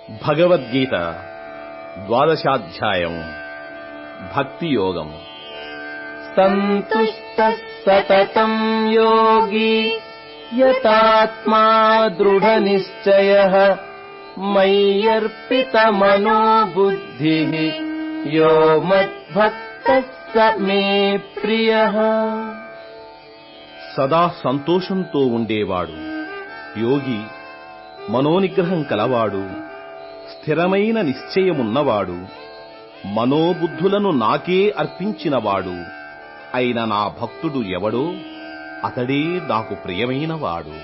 భగవద్గీత 12వ అధ్యాయం భక్తి యోగం. సంతుష్టః సతతం యోగి యతాత్మా దృఢనిశ్చయః మయ్యర్పితమనో బుద్ధిః యో మద్భక్తః స మే ప్రియః. సదా సంతోషంతో ఉండేవాడు, యోగి, మనోనిగ్రహం కలవాడు, స్థిరమైన నిశ్చయమున్నవాడు, మనోబుద్ధులను నాకే అర్పించినవాడు అయిన నా భక్తుడు ఎవడో అతడే నాకు ప్రియమైనవాడు.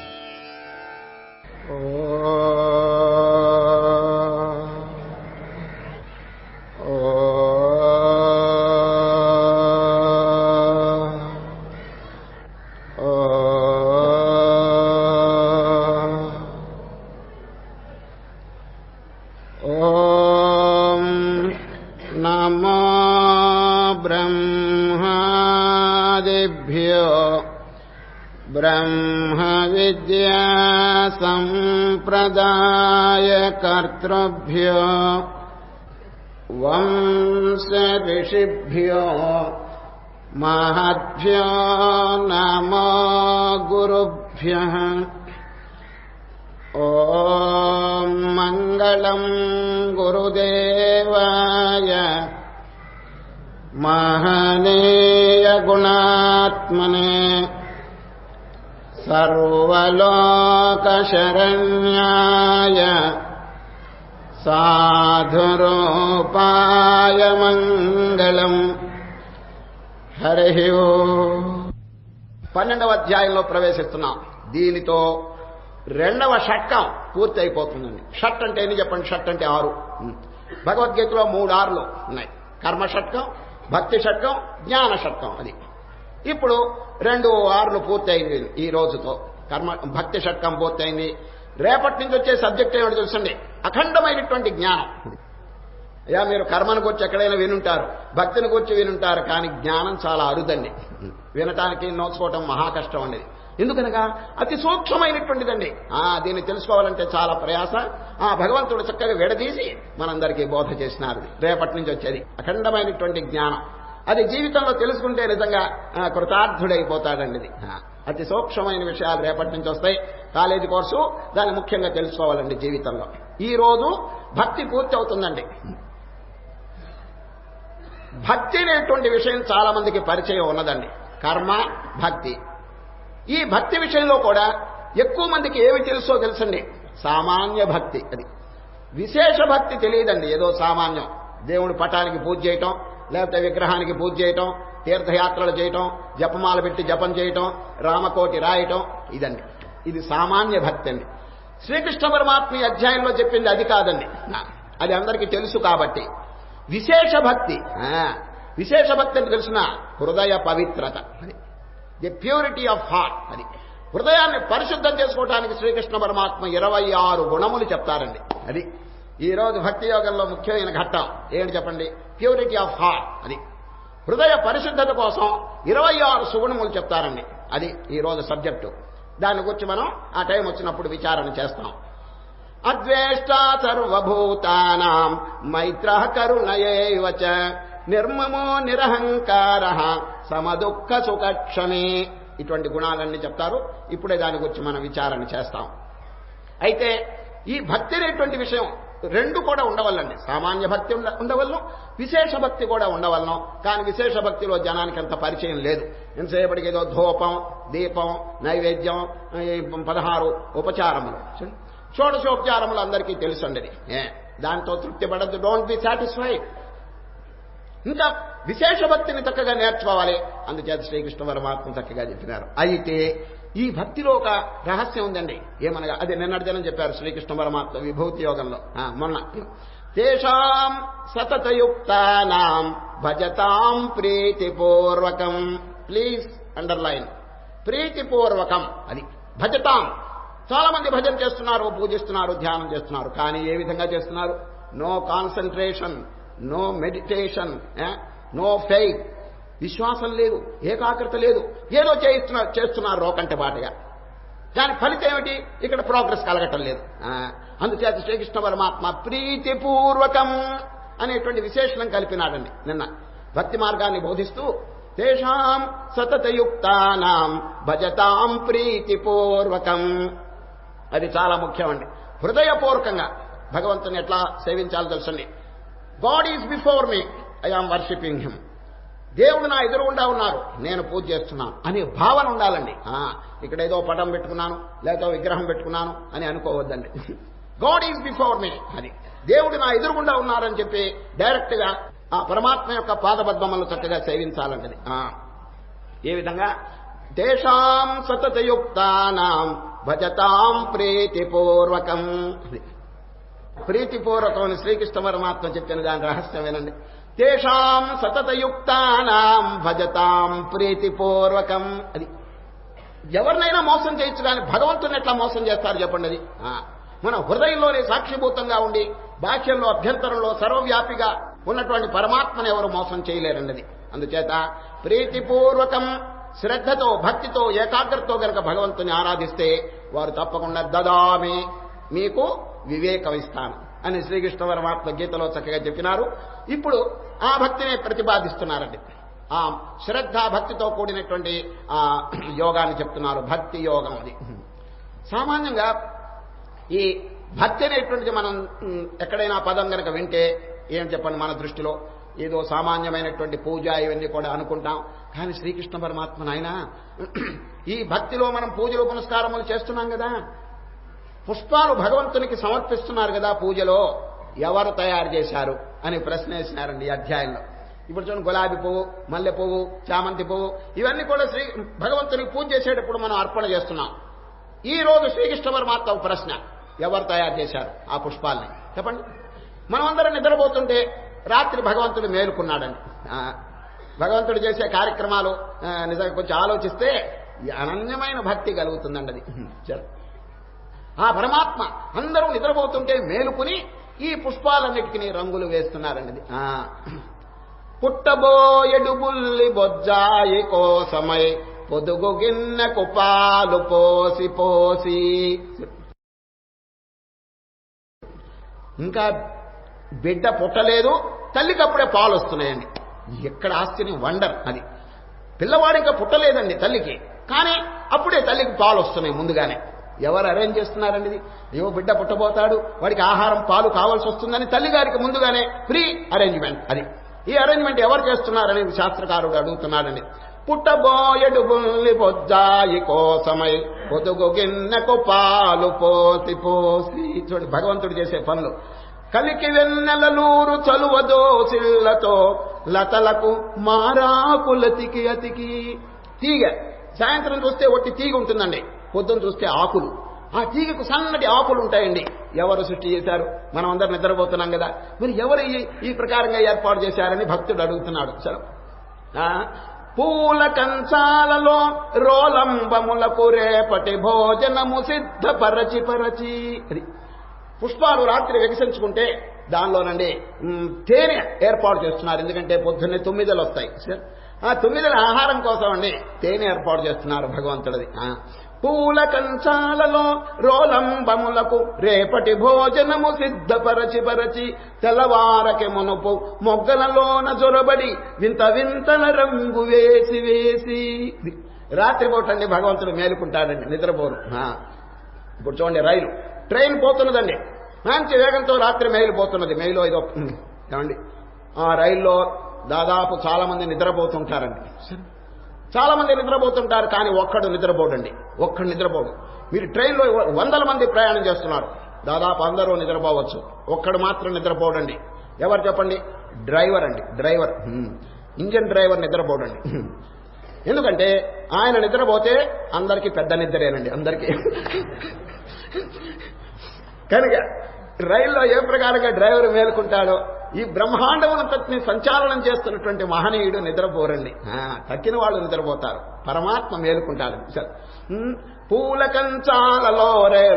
నమో బ్రహ్మాదిభ్యో బ్రహ్మ విద్యా సంప్రదాయ కర్తృభ్యో వంశ ఋషిభ్యో మహద్భ్యో నమో గురుభ్యః. ఓం మంగళం గురుదేవాయ మహనీయ గుణాత్మనే సర్వలోక శరణ్యాయ సాధురూపాయ మంగళం. హరి ఓం. 12వ అధ్యాయంలో ప్రవేశిస్తున్నాం. దీనితో 2వ షట్కం పూర్తి అయిపోతుందండి. షట్ అంటే ఎన్ని చెప్పండి? షట్ అంటే 6. భగవద్గీతలో 3 6లు ఉన్నాయి. కర్మ షట్కం, భక్తి షట్కం, జ్ఞాన షట్కం. అది ఇప్పుడు 2 6లు పూర్తి అయింది ఈ రోజుతో. భక్తి షట్కం పూర్తయింది. రేపటి నుంచి వచ్చే సబ్జెక్ట్ ఏమిటి తెలుసండి? అఖండమైనటువంటి జ్ఞానం. అయ్యా, మీరు కర్మను గురించి ఎక్కడైనా వినుంటారు, భక్తిని గురించి వినుంటారు, కానీ జ్ఞానం చాలా అరుదండి. వినటానికి నోచుకోవటం మహా కష్టం అండి. ఎందుకనగా అతి సూక్ష్మమైనటువంటిదండి. దీన్ని తెలుసుకోవాలంటే చాలా ప్రయాస. భగవంతుడు చక్కగా విడదీసి మనందరికీ బోధ చేసినారు. రేపటి నుంచి వచ్చేది అఖండమైనటువంటి జ్ఞానం. అది జీవితంలో తెలుసుకుంటే నిజంగా కృతార్థుడైపోతాడండి. ఇది అతి సూక్ష్మమైన విషయాలు రేపటి నుంచి వస్తాయి. కాలేజీ కోర్సు దాన్ని ముఖ్యంగా తెలుసుకోవాలండి జీవితంలో. ఈ రోజు భక్తి పూర్తి అవుతుందండి. భక్తి అనేటువంటి విషయం చాలా మందికి పరిచయం ఉన్నదండి. కర్మ, భక్తి. ఈ భక్తి విషయంలో కూడా ఎక్కువ మందికి ఏమి తెలుసో తెలుసండి? సామాన్య భక్తి. అది విశేష భక్తి తెలియదండి. ఏదో సామాన్యం, దేవుడి పటానికి పూజ చేయటం, లేకపోతే విగ్రహానికి పూజ చేయటం, తీర్థయాత్రలు చేయటం, జపమాల పెట్టి జపం చేయటం, రామకోటి రాయటం, ఇదండి. ఇది సామాన్య భక్తి అండి. శ్రీకృష్ణ పరమాత్మ ఈ అధ్యాయంలో చెప్పింది అది కాదండి. అది అందరికీ తెలుసు కాబట్టి విశేష భక్తి. విశేష భక్తి అని తెలిసిన హృదయ పవిత్రత, అది ది ప్యూరిటీ ఆఫ్ హార్ట్. అది హృదయాన్ని పరిశుద్ధం చేసుకోవడానికి శ్రీకృష్ణ పరమాత్మ 26 గుణములు చెప్తారండి. అది ఈ రోజు భక్తి యోగంలో ముఖ్యమైన ఘట్టం ఏంటి చెప్పండి? Purity of heart. అది హృదయ పరిశుద్ధత కోసం 26 సుగుణములు చెప్తారండి. అది ఈ రోజు సబ్జెక్టు. దాని గురించి మనం ఆ టైం వచ్చినప్పుడు విచారణ చేస్తాం. అద్వేష్టా సర్వభూతానాం మైత్రః కరుణయేవ చ నిర్మమో నిరహంకారః సమదుఃఖ సుఖక్షమే. ఇటువంటి గుణాలన్నీ చెప్తారు. ఇప్పుడే దాని గురించి మనం విచారణ చేస్తాం. అయితే ఈ భక్తి అనేటువంటి విషయం 2 కూడా ఉండవల్లండి. సామాన్య భక్తి ఉండవలను, విశేష భక్తి కూడా ఉండవలను. కానీ విశేష భక్తిలో జనానికి అంత పరిచయం లేదు. ఎంతసేపటికి ఏదో ధూపం, దీపం, నైవేద్యం, 16 ఉపచారములు, షోడశోపచారములు అందరికీ తెలుసండి. దాంతో తృప్తి పడద్దు. Don't be satisfied. ఇంకా విశేష భక్తిని చక్కగా నేర్చుకోవాలి. అందుచేత శ్రీకృష్ణ పరమాత్మ చక్కగా చెప్పినారు. అయితే ఈ భక్తిలో ఒక రహస్యం ఉందండి. ఏమనగా అది నిన్నటి దినం చెప్పారు శ్రీకృష్ణ పరమాత్మ విభూతి యోగంలో. మొన్న తేషాం సతతయుక్తానాం భజతాం ప్రీతిపూర్వకం. Please underline, ప్రీతిపూర్వకం. అది భజతాం. చాలా మంది భజన చేస్తున్నారు, పూజిస్తున్నారు, ధ్యానం చేస్తున్నారు. కానీ ఏ విధంగా చేస్తున్నారు? No concentration, no meditation, no faith. విశ్వాసం లేదు, ఏకాగ్రత లేదు, ఏదో చేస్తున్నారు రోకంటే బాటగా. దాని ఫలితం ఏమిటి? ఇక్కడ ప్రోగ్రెస్ కలగటం లేదు. అందుచేత శ్రీకృష్ణ పరమాత్మ ప్రీతిపూర్వకం అనేటువంటి విశేషణం కలిపినాడండి నిన్న భక్తి మార్గాన్ని బోధిస్తూ. తేషాం సతతయుక్తానాం భజతాం ప్రీతిపూర్వకం. అది చాలా ముఖ్యమండి. హృదయపూర్వకంగా భగవంతుని ఎట్లా సేవించాలో తెలుసండి. God is before me, I am worshipping him. దేవుడు నా ఎదురుగుండా ఉన్నారు, నేను పూజ చేస్తున్నాను అనే భావన ఉండాలండి. ఇక్కడ ఏదో పటం పెట్టుకున్నాను లేకపోతే విగ్రహం పెట్టుకున్నాను అని అనుకోవద్దండి. గాడ్ ఈజ్ బిఫోర్ మీ, అది దేవుడు నా ఎదురుగుండా ఉన్నారని చెప్పి డైరెక్ట్ గా ఆ పరమాత్మ యొక్క పాదపద్మములను చక్కగా సేవించాలంటది. ఏ విధంగా? తేషాం సతతయుక్తానాం భజతాం ప్రీతిపూర్వకం. ప్రీతిపూర్వకం శ్రీకృష్ణ పరమాత్మ చెప్పిన దాని రహస్యమేనండి. తేషాం సతతయుక్తానాం భజతాం ప్రీతిపూర్వకం. అది ఎవరినైనా మోసం చేయొచ్చు కానీ భగవంతుని ఎట్లా మోసం చేస్తారు చెప్పండి. అది మన హృదయంలోనే సాక్షిభూతంగా ఉండి బాహ్యంలో అభ్యంతరంలో సర్వవ్యాపిగా ఉన్నటువంటి పరమాత్మను ఎవరు మోసం చేయలేరన్నది. అందుచేత ప్రీతిపూర్వకం శ్రద్ధతో భక్తితో ఏకాగ్రతతో గనక భగవంతుని ఆరాధిస్తే వారు తప్పకుండా దదామి మీకు వివేకం ఇస్తాను అని శ్రీకృష్ణ పరమాత్మ గీతలో చక్కగా చెప్పినారు. ఇప్పుడు ఆ భక్తిని ప్రతిపాదిస్తున్నారండి. ఆ శ్రద్ధ భక్తితో కూడినటువంటి ఆ యోగాన్ని చెప్తున్నారు, భక్తి యోగం. అది సామాన్యంగా ఈ భక్తి అనేటువంటిది మనం ఎక్కడైనా పదం కనుక వింటే ఏం చెప్పండి, మన దృష్టిలో ఏదో సామాన్యమైనటువంటి పూజ ఇవన్నీ కూడా అనుకుంటాం. కానీ శ్రీకృష్ణ పరమాత్మ నాయన ఈ భక్తిలో మనం పూజలు పునస్కారములు చేస్తున్నాం కదా, పుష్పాలు భగవంతునికి సమర్పిస్తున్నారు కదా, పూజలో ఎవరు తయారు చేశారు అని ప్రశ్న వేసినారండి ఈ అధ్యాయంలో. ఇప్పుడు చూడండి, గులాబీ పువ్వు, మల్లె పువ్వు, చామంతి పువ్వు ఇవన్నీ కూడా భగవంతునికి పూజ చేసేటప్పుడు మనం అర్పణ చేస్తున్నాం. ఈ రోజు శ్రీకృష్ణ పరమాత్మ ప్రశ్న, ఎవరు తయారు చేశారు ఆ పుష్పాలని చెప్పండి. మనమందరం నిద్రపోతుంటే రాత్రి భగవంతుడు మేలుకున్నాడండి. భగవంతుడు చేసే కార్యక్రమాలు నిజంగా కొంచెం ఆలోచిస్తే అనన్యమైన భక్తి కలుగుతుందండి. అది ఆ పరమాత్మ అందరూ నిద్రపోతుంటే మేలుకుని ఈ పుష్పాలన్నిటికీ రంగులు వేస్తున్నారండి. పుట్టబోయెడు బుల్లి బొజ్జాయి కోసమై పొదుగు గిన్నెకు పాలు పోసి పోసి. ఇంకా బిడ్డ పుట్టలేదు, తల్లికి అప్పుడే పాలు వస్తున్నాయండి. ఎక్కడ ఆశ్చర్యం, వండర్. అది పిల్లవాడు ఇంకా పుట్టలేదండి తల్లికి, కానీ అప్పుడే తల్లికి పాలు వస్తున్నాయి ముందుగానే. ఎవరు అరేంజ్ చేస్తున్నారండి ఇది? ఏవో బిడ్డ పుట్టబోతాడు, వాడికి ఆహారం పాలు కావాల్సి వస్తుందని తల్లిగారికి ముందుగానే ప్రీ అరేంజ్మెంట్. అది ఈ అరేంజ్మెంట్ ఎవరు చేస్తున్నారని శాస్త్రకారుడు అడుగుతున్నాడండి. పుట్టబోయెడు బుల్లి బొజ్జాయి కోసమై పొదుగు గిన్నెకు పాలు పోసి పోసి. చూడండి భగవంతుడు చేసే పనులు. కలికి వెన్నెలలూరు చలువదో సిళ్లతో లతలకు మారాకులతికి అతికి. తీగ సాయంత్రం చూస్తే ఒట్టి తీగ ఉంటుందండి, పొద్దున చూస్తే ఆకులు. ఆ తీగకు సన్నటి ఆకులు ఉంటాయండి. ఎవరు సృష్టి చేశారు? మనం అందరం నిద్రపోతున్నాం కదా, మరి ఎవరు ఈ ప్రకారంగా ఏర్పాటు చేశారని భక్తుడు అడుగుతున్నాడు. సరే, పూల కంచాలలో రోలంబములకు రేపటి భోజనము సిద్ధపరచి పరచి. అది పుష్పాలు రాత్రి వికసించుకుంటే దానిలోనండి తేనె ఏర్పాటు చేస్తున్నారు. ఎందుకంటే పొద్దున్నే 9 వస్తాయి. ఆ 9 ఆహారం కోసం అండి తేనె ఏర్పాటు చేస్తున్నారు భగవంతుడిది. పూల కంచాలలో రోలంబములకు రేపటి భోజనము సిద్ధపరచి పరచి తెల్లవారకి మునుపు మొగ్గలలోన జొరబడి వింత వింతల రంగు వేసి వేసి. రాత్రిపూటండి భగవంతుడు మేలుకుంటాడండి, నిద్రపోరు. ఇప్పుడు చూడండి, రైలు ట్రైన్ పోతున్నదండి, మంచి వేగంతో రాత్రి మేలుపోతున్నది. మేలు ఏదో ఏమండి, ఆ రైల్లో దాదాపు చాలా మంది నిద్రపోతుంటారండి. చాలా మంది నిద్రపోతుంటారు, కానీ ఒక్కడు నిద్రపోడండి. ఒక్కడు నిద్రపోడు. మీరు ట్రైన్లో 100 మంది ప్రయాణం చేస్తున్నారు, దాదాపు అందరూ నిద్రపోవచ్చు, ఒక్కడు మాత్రం నిద్రపోడండి. ఎవరు చెప్పండి? డ్రైవర్ అండి. డ్రైవర్, ఇంజన్ డ్రైవర్ నిద్రపోడండి. ఎందుకంటే ఆయన నిద్రపోతే అందరికీ పెద్ద నిద్రేనండి, అందరికీ. కనుక రైల్లో ఏ ప్రకారంగా డ్రైవర్ మేలుకుంటాడో ఈ బ్రహ్మాండమునంతటిని సంచాలనం చేస్తున్నటువంటి మహనీయుడు నిద్రపోరండి. తక్కిన వాళ్ళు నిద్రపోతారు, పరమాత్మ మేలుకుంటాడు. పూల కంచాలలో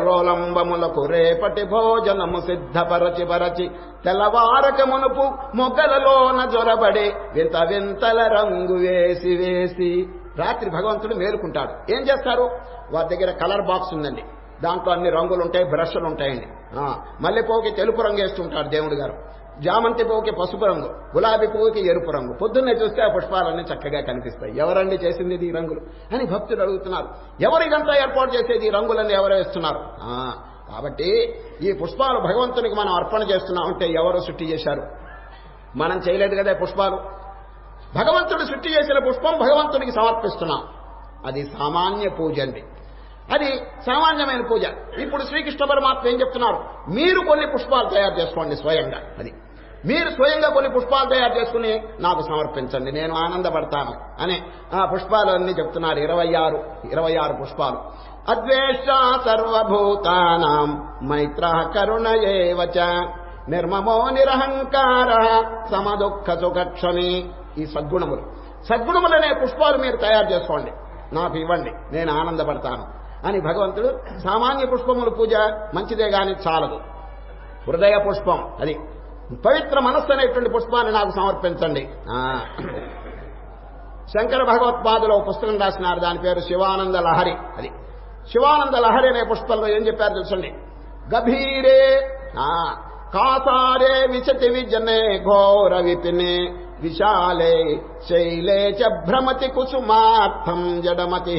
రోలంబములకు రేపటి భోజనము సిద్ధపరచి పరచి తెల్లవారక మునుపు మొగ్గలలోన జొరబడి వింత వింతల రంగు వేసి వేసి. రాత్రి భగవంతుడు మేలుకుంటాడు. ఏం చేస్తారు? వారి దగ్గర కలర్ బాక్స్ ఉందండి, దాంట్లో అన్ని రంగులు ఉంటాయి, బ్రష్లు ఉంటాయండి. మల్లెపువ్వుకి తెలుపు రంగు వేస్తుంటాడు దేవుడు గారు, జామంతి పువ్వుకి పసుపు రంగు, గులాబీ పువ్వుకి ఎరుపు రంగు. పొద్దున్నే చూస్తే ఆ పుష్పాలన్నీ చక్కగా కనిపిస్తాయి. ఎవరండి చేసింది ఈ రంగులు అని భక్తులు అడుగుతున్నారు. ఎవరు ఇదంతా ఏర్పాటు చేసేది? ఈ రంగులన్నీ ఎవరు వేస్తున్నారు? కాబట్టి ఈ పుష్పాలు భగవంతునికి మనం అర్పణ చేస్తున్నామంటే ఎవరు సృష్టి చేశారు? మనం చేయలేదు కదా పుష్పాలు. భగవంతుడు సృష్టి చేసిన పుష్పం భగవంతునికి సమర్పిస్తున్నాం. అది సామాన్య పూజ అండి, అది సామాన్యమైన పూజ. ఇప్పుడు శ్రీకృష్ణ పరమాత్మ ఏం చెప్తున్నారు? మీరు కొన్ని పుష్పాలు తయారు చేసుకోండి స్వయంగా. అది మీరు స్వయంగా కొన్ని పుష్పాలు తయారు చేసుకుని నాకు సమర్పించండి, నేను ఆనందపడతాను అని ఆ పుష్పాలు అన్నీ చెప్తున్నారు. 26 పుష్పాలు. అద్వేష సర్వభూతానాం మైత్ర కరుణ ఏవ చ నిర్మమో నిరహంకార సమదుఃఖ సుఖక్షమి. ఈ సద్గుణములనే పుష్పాలు మీరు తయారు చేసుకోండి, నాకు ఇవ్వండి, నేను ఆనందపడతాను అని భగవంతుడు. సామాన్య పుష్పముల పూజ మంచిదే గాని చాలదు. హృదయ పుష్పం, అది పవిత్ర మనస్సు అనేటువంటి పుష్పాన్ని నాకు సమర్పించండి. శంకర భగవత్పాదులు పుస్తకం రాసినారు, దాని పేరు శివానంద లహరి. అది శివానంద లహరి అనే పుష్పంలో ఏం చెప్పారు తెలుసండి? గభీరే కాసారే విశతి విజనే ఘోర విపినే విశాలే శైలే చ భ్రమతి కుసుమార్థం జడమతి.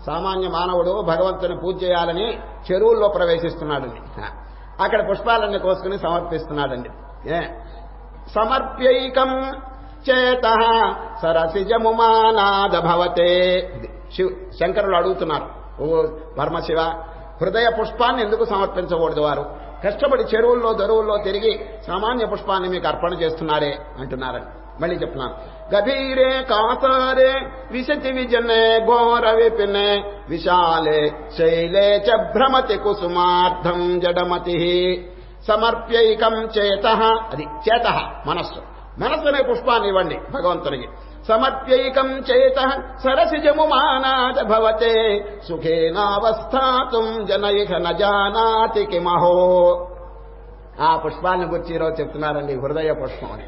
సామాన్య మానవుడు భగవంతుని పూజ చేయాలని చెరువుల్లో ప్రవేశిస్తున్నాడండి. అక్కడ పుష్పాలన్నీ కోసుకుని సమర్పిస్తున్నాడండి. సమర్ప్యైకం చేత సరసిజముమానాద భవతే. శంకరులు అడుగుతున్నారు, ఓ పరమశివ, హృదయ పుష్పాన్ని ఎందుకు సమర్పించకూడదు? వారు కష్టపడి చెరువుల్లో దరువుల్లో తిరిగి సామాన్య పుష్పాన్ని మీకు అర్పణ చేస్తున్నారే అంటున్నారని. మళ్ళీ చెప్తున్నాను. గభీరే కాసారే విశతి విజనే ఘోర విపినే విశాలే శైలే చ భ్రమతి కుసుమార్థం జడమతి. సమర్ప్యైకం చేత, అది చేత మనస్సునే పుష్పాన్ని ఇవ్వండి భగవంతునికి. సమర్ప్యైకం చేత సరసిజముమానాద భవతే సుఖేనావస్థాతుం జనైహ నజానాతి కిమహో. ఆ పుష్పాన్ని గురించి ఈరోజు చెప్తున్నారండి, హృదయ పుష్పం అని.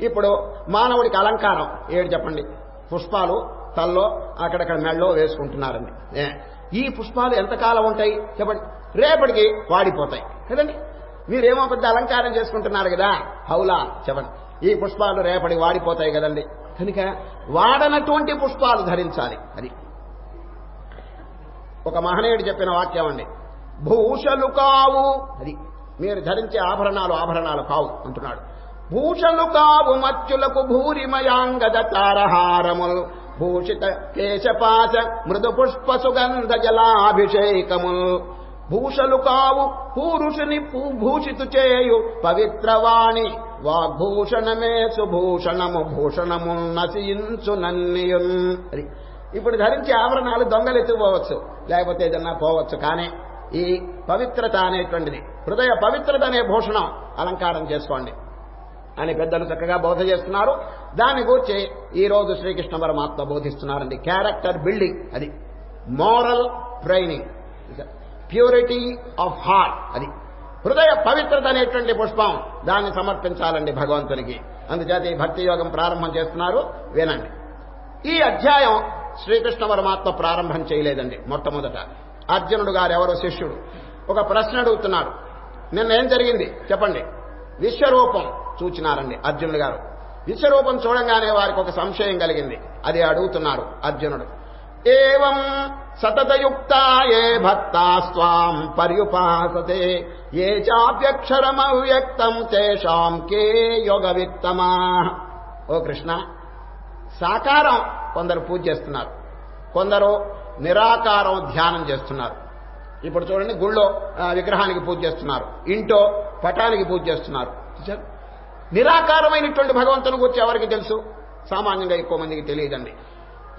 ఇప్పుడు మానవుడికి అలంకారం ఏడు చెప్పండి. పుష్పాలు తల్లో అక్కడక్కడ మెళ్ళో వేసుకుంటున్నారండి. ఈ పుష్పాలు ఎంతకాలం ఉంటాయి చెప్పండి? రేపటికి వాడిపోతాయి కదండి. మీరేమో పెద్ద అలంకారం చేసుకుంటున్నారు కదా, హౌలా చెప్పండి. ఈ పుష్పాలు రేపటికి వాడిపోతాయి కదండి. కనుక వాడనటువంటి పుష్పాలు ధరించాలి. అది ఒక మహనీయుడు చెప్పిన వాక్యం అండి. భూషలు కావు, అది మీరు ధరించే ఆభరణాలు కావు అంటున్నాడు. భూషలు కావు మత్యులకు భూరిమయాంగద తారహారములు భూషిత కేశపాశ మృదు పుష్ప సుగంధ జలాభిషేకములు. భూషలు కావు పూరుషుని భూషితు చేయు పవిత్రవాణి వాగ్భూషణమే సుభూషణము భూషణము నశించు నన్నియున్. అది ఇప్పుడు ధరించే ఆభరణాలు దొంగలెత్తుకోవచ్చు, లేకపోతే ఏదన్నా పోవచ్చు. కానీ ఈ పవిత్రత అనేటువంటిది, హృదయ పవిత్రత అనే భూషణం అలంకారం చేసుకోండి అని పెద్దలు చక్కగా బోధ చేస్తున్నారు. దాని గురించి ఈ రోజు శ్రీకృష్ణ పరమాత్మ బోధిస్తున్నారండి. క్యారెక్టర్ బిల్డింగ్, అది moral training, purity of heart. అది హృదయ పవిత్రత అనేటువంటి పుష్పం, దాన్ని సమర్పించాలండి భగవంతునికి. అందుచేత ఈ భక్తి యోగం ప్రారంభం చేస్తున్నారు, వినండి. ఈ అధ్యాయం శ్రీకృష్ణ పరమాత్మ ప్రారంభం చేయలేదండి. మొట్టమొదట అర్జునుడు గారు ఎవరో శిష్యుడు ఒక ప్రశ్న అడుగుతున్నాడు. నిన్న ఏం జరిగింది చెప్పండి? విశ్వరూపం చూచినారండి అర్జునుడు గారు. విశ్వరూపం చూడంగానే వారికి ఒక సంశయం కలిగింది. అది అడుగుతున్నారు అర్జునుడు. ఏవం సతతయుక్తా ఏ భక్తాస్వాం పర్యుపాసతే ఏ చాప్యక్షరమవ్యక్తం తేషాం కే యోగవిత్తమా. ఓ కృష్ణ, సాకారం కొందరు పూజ చేస్తున్నారు, కొందరు నిరాకారం ధ్యానం చేస్తున్నారు. ఇప్పుడు చూడండి, గుళ్ళో విగ్రహానికి పూజ చేస్తున్నారు, ఇంటో పటానికి పూజ చేస్తున్నారు. నిరాకారమైనటువంటి భగవంతుని గురించి ఎవరికి తెలుసు? సామాన్యంగా ఎక్కువ మందికి తెలియదండి.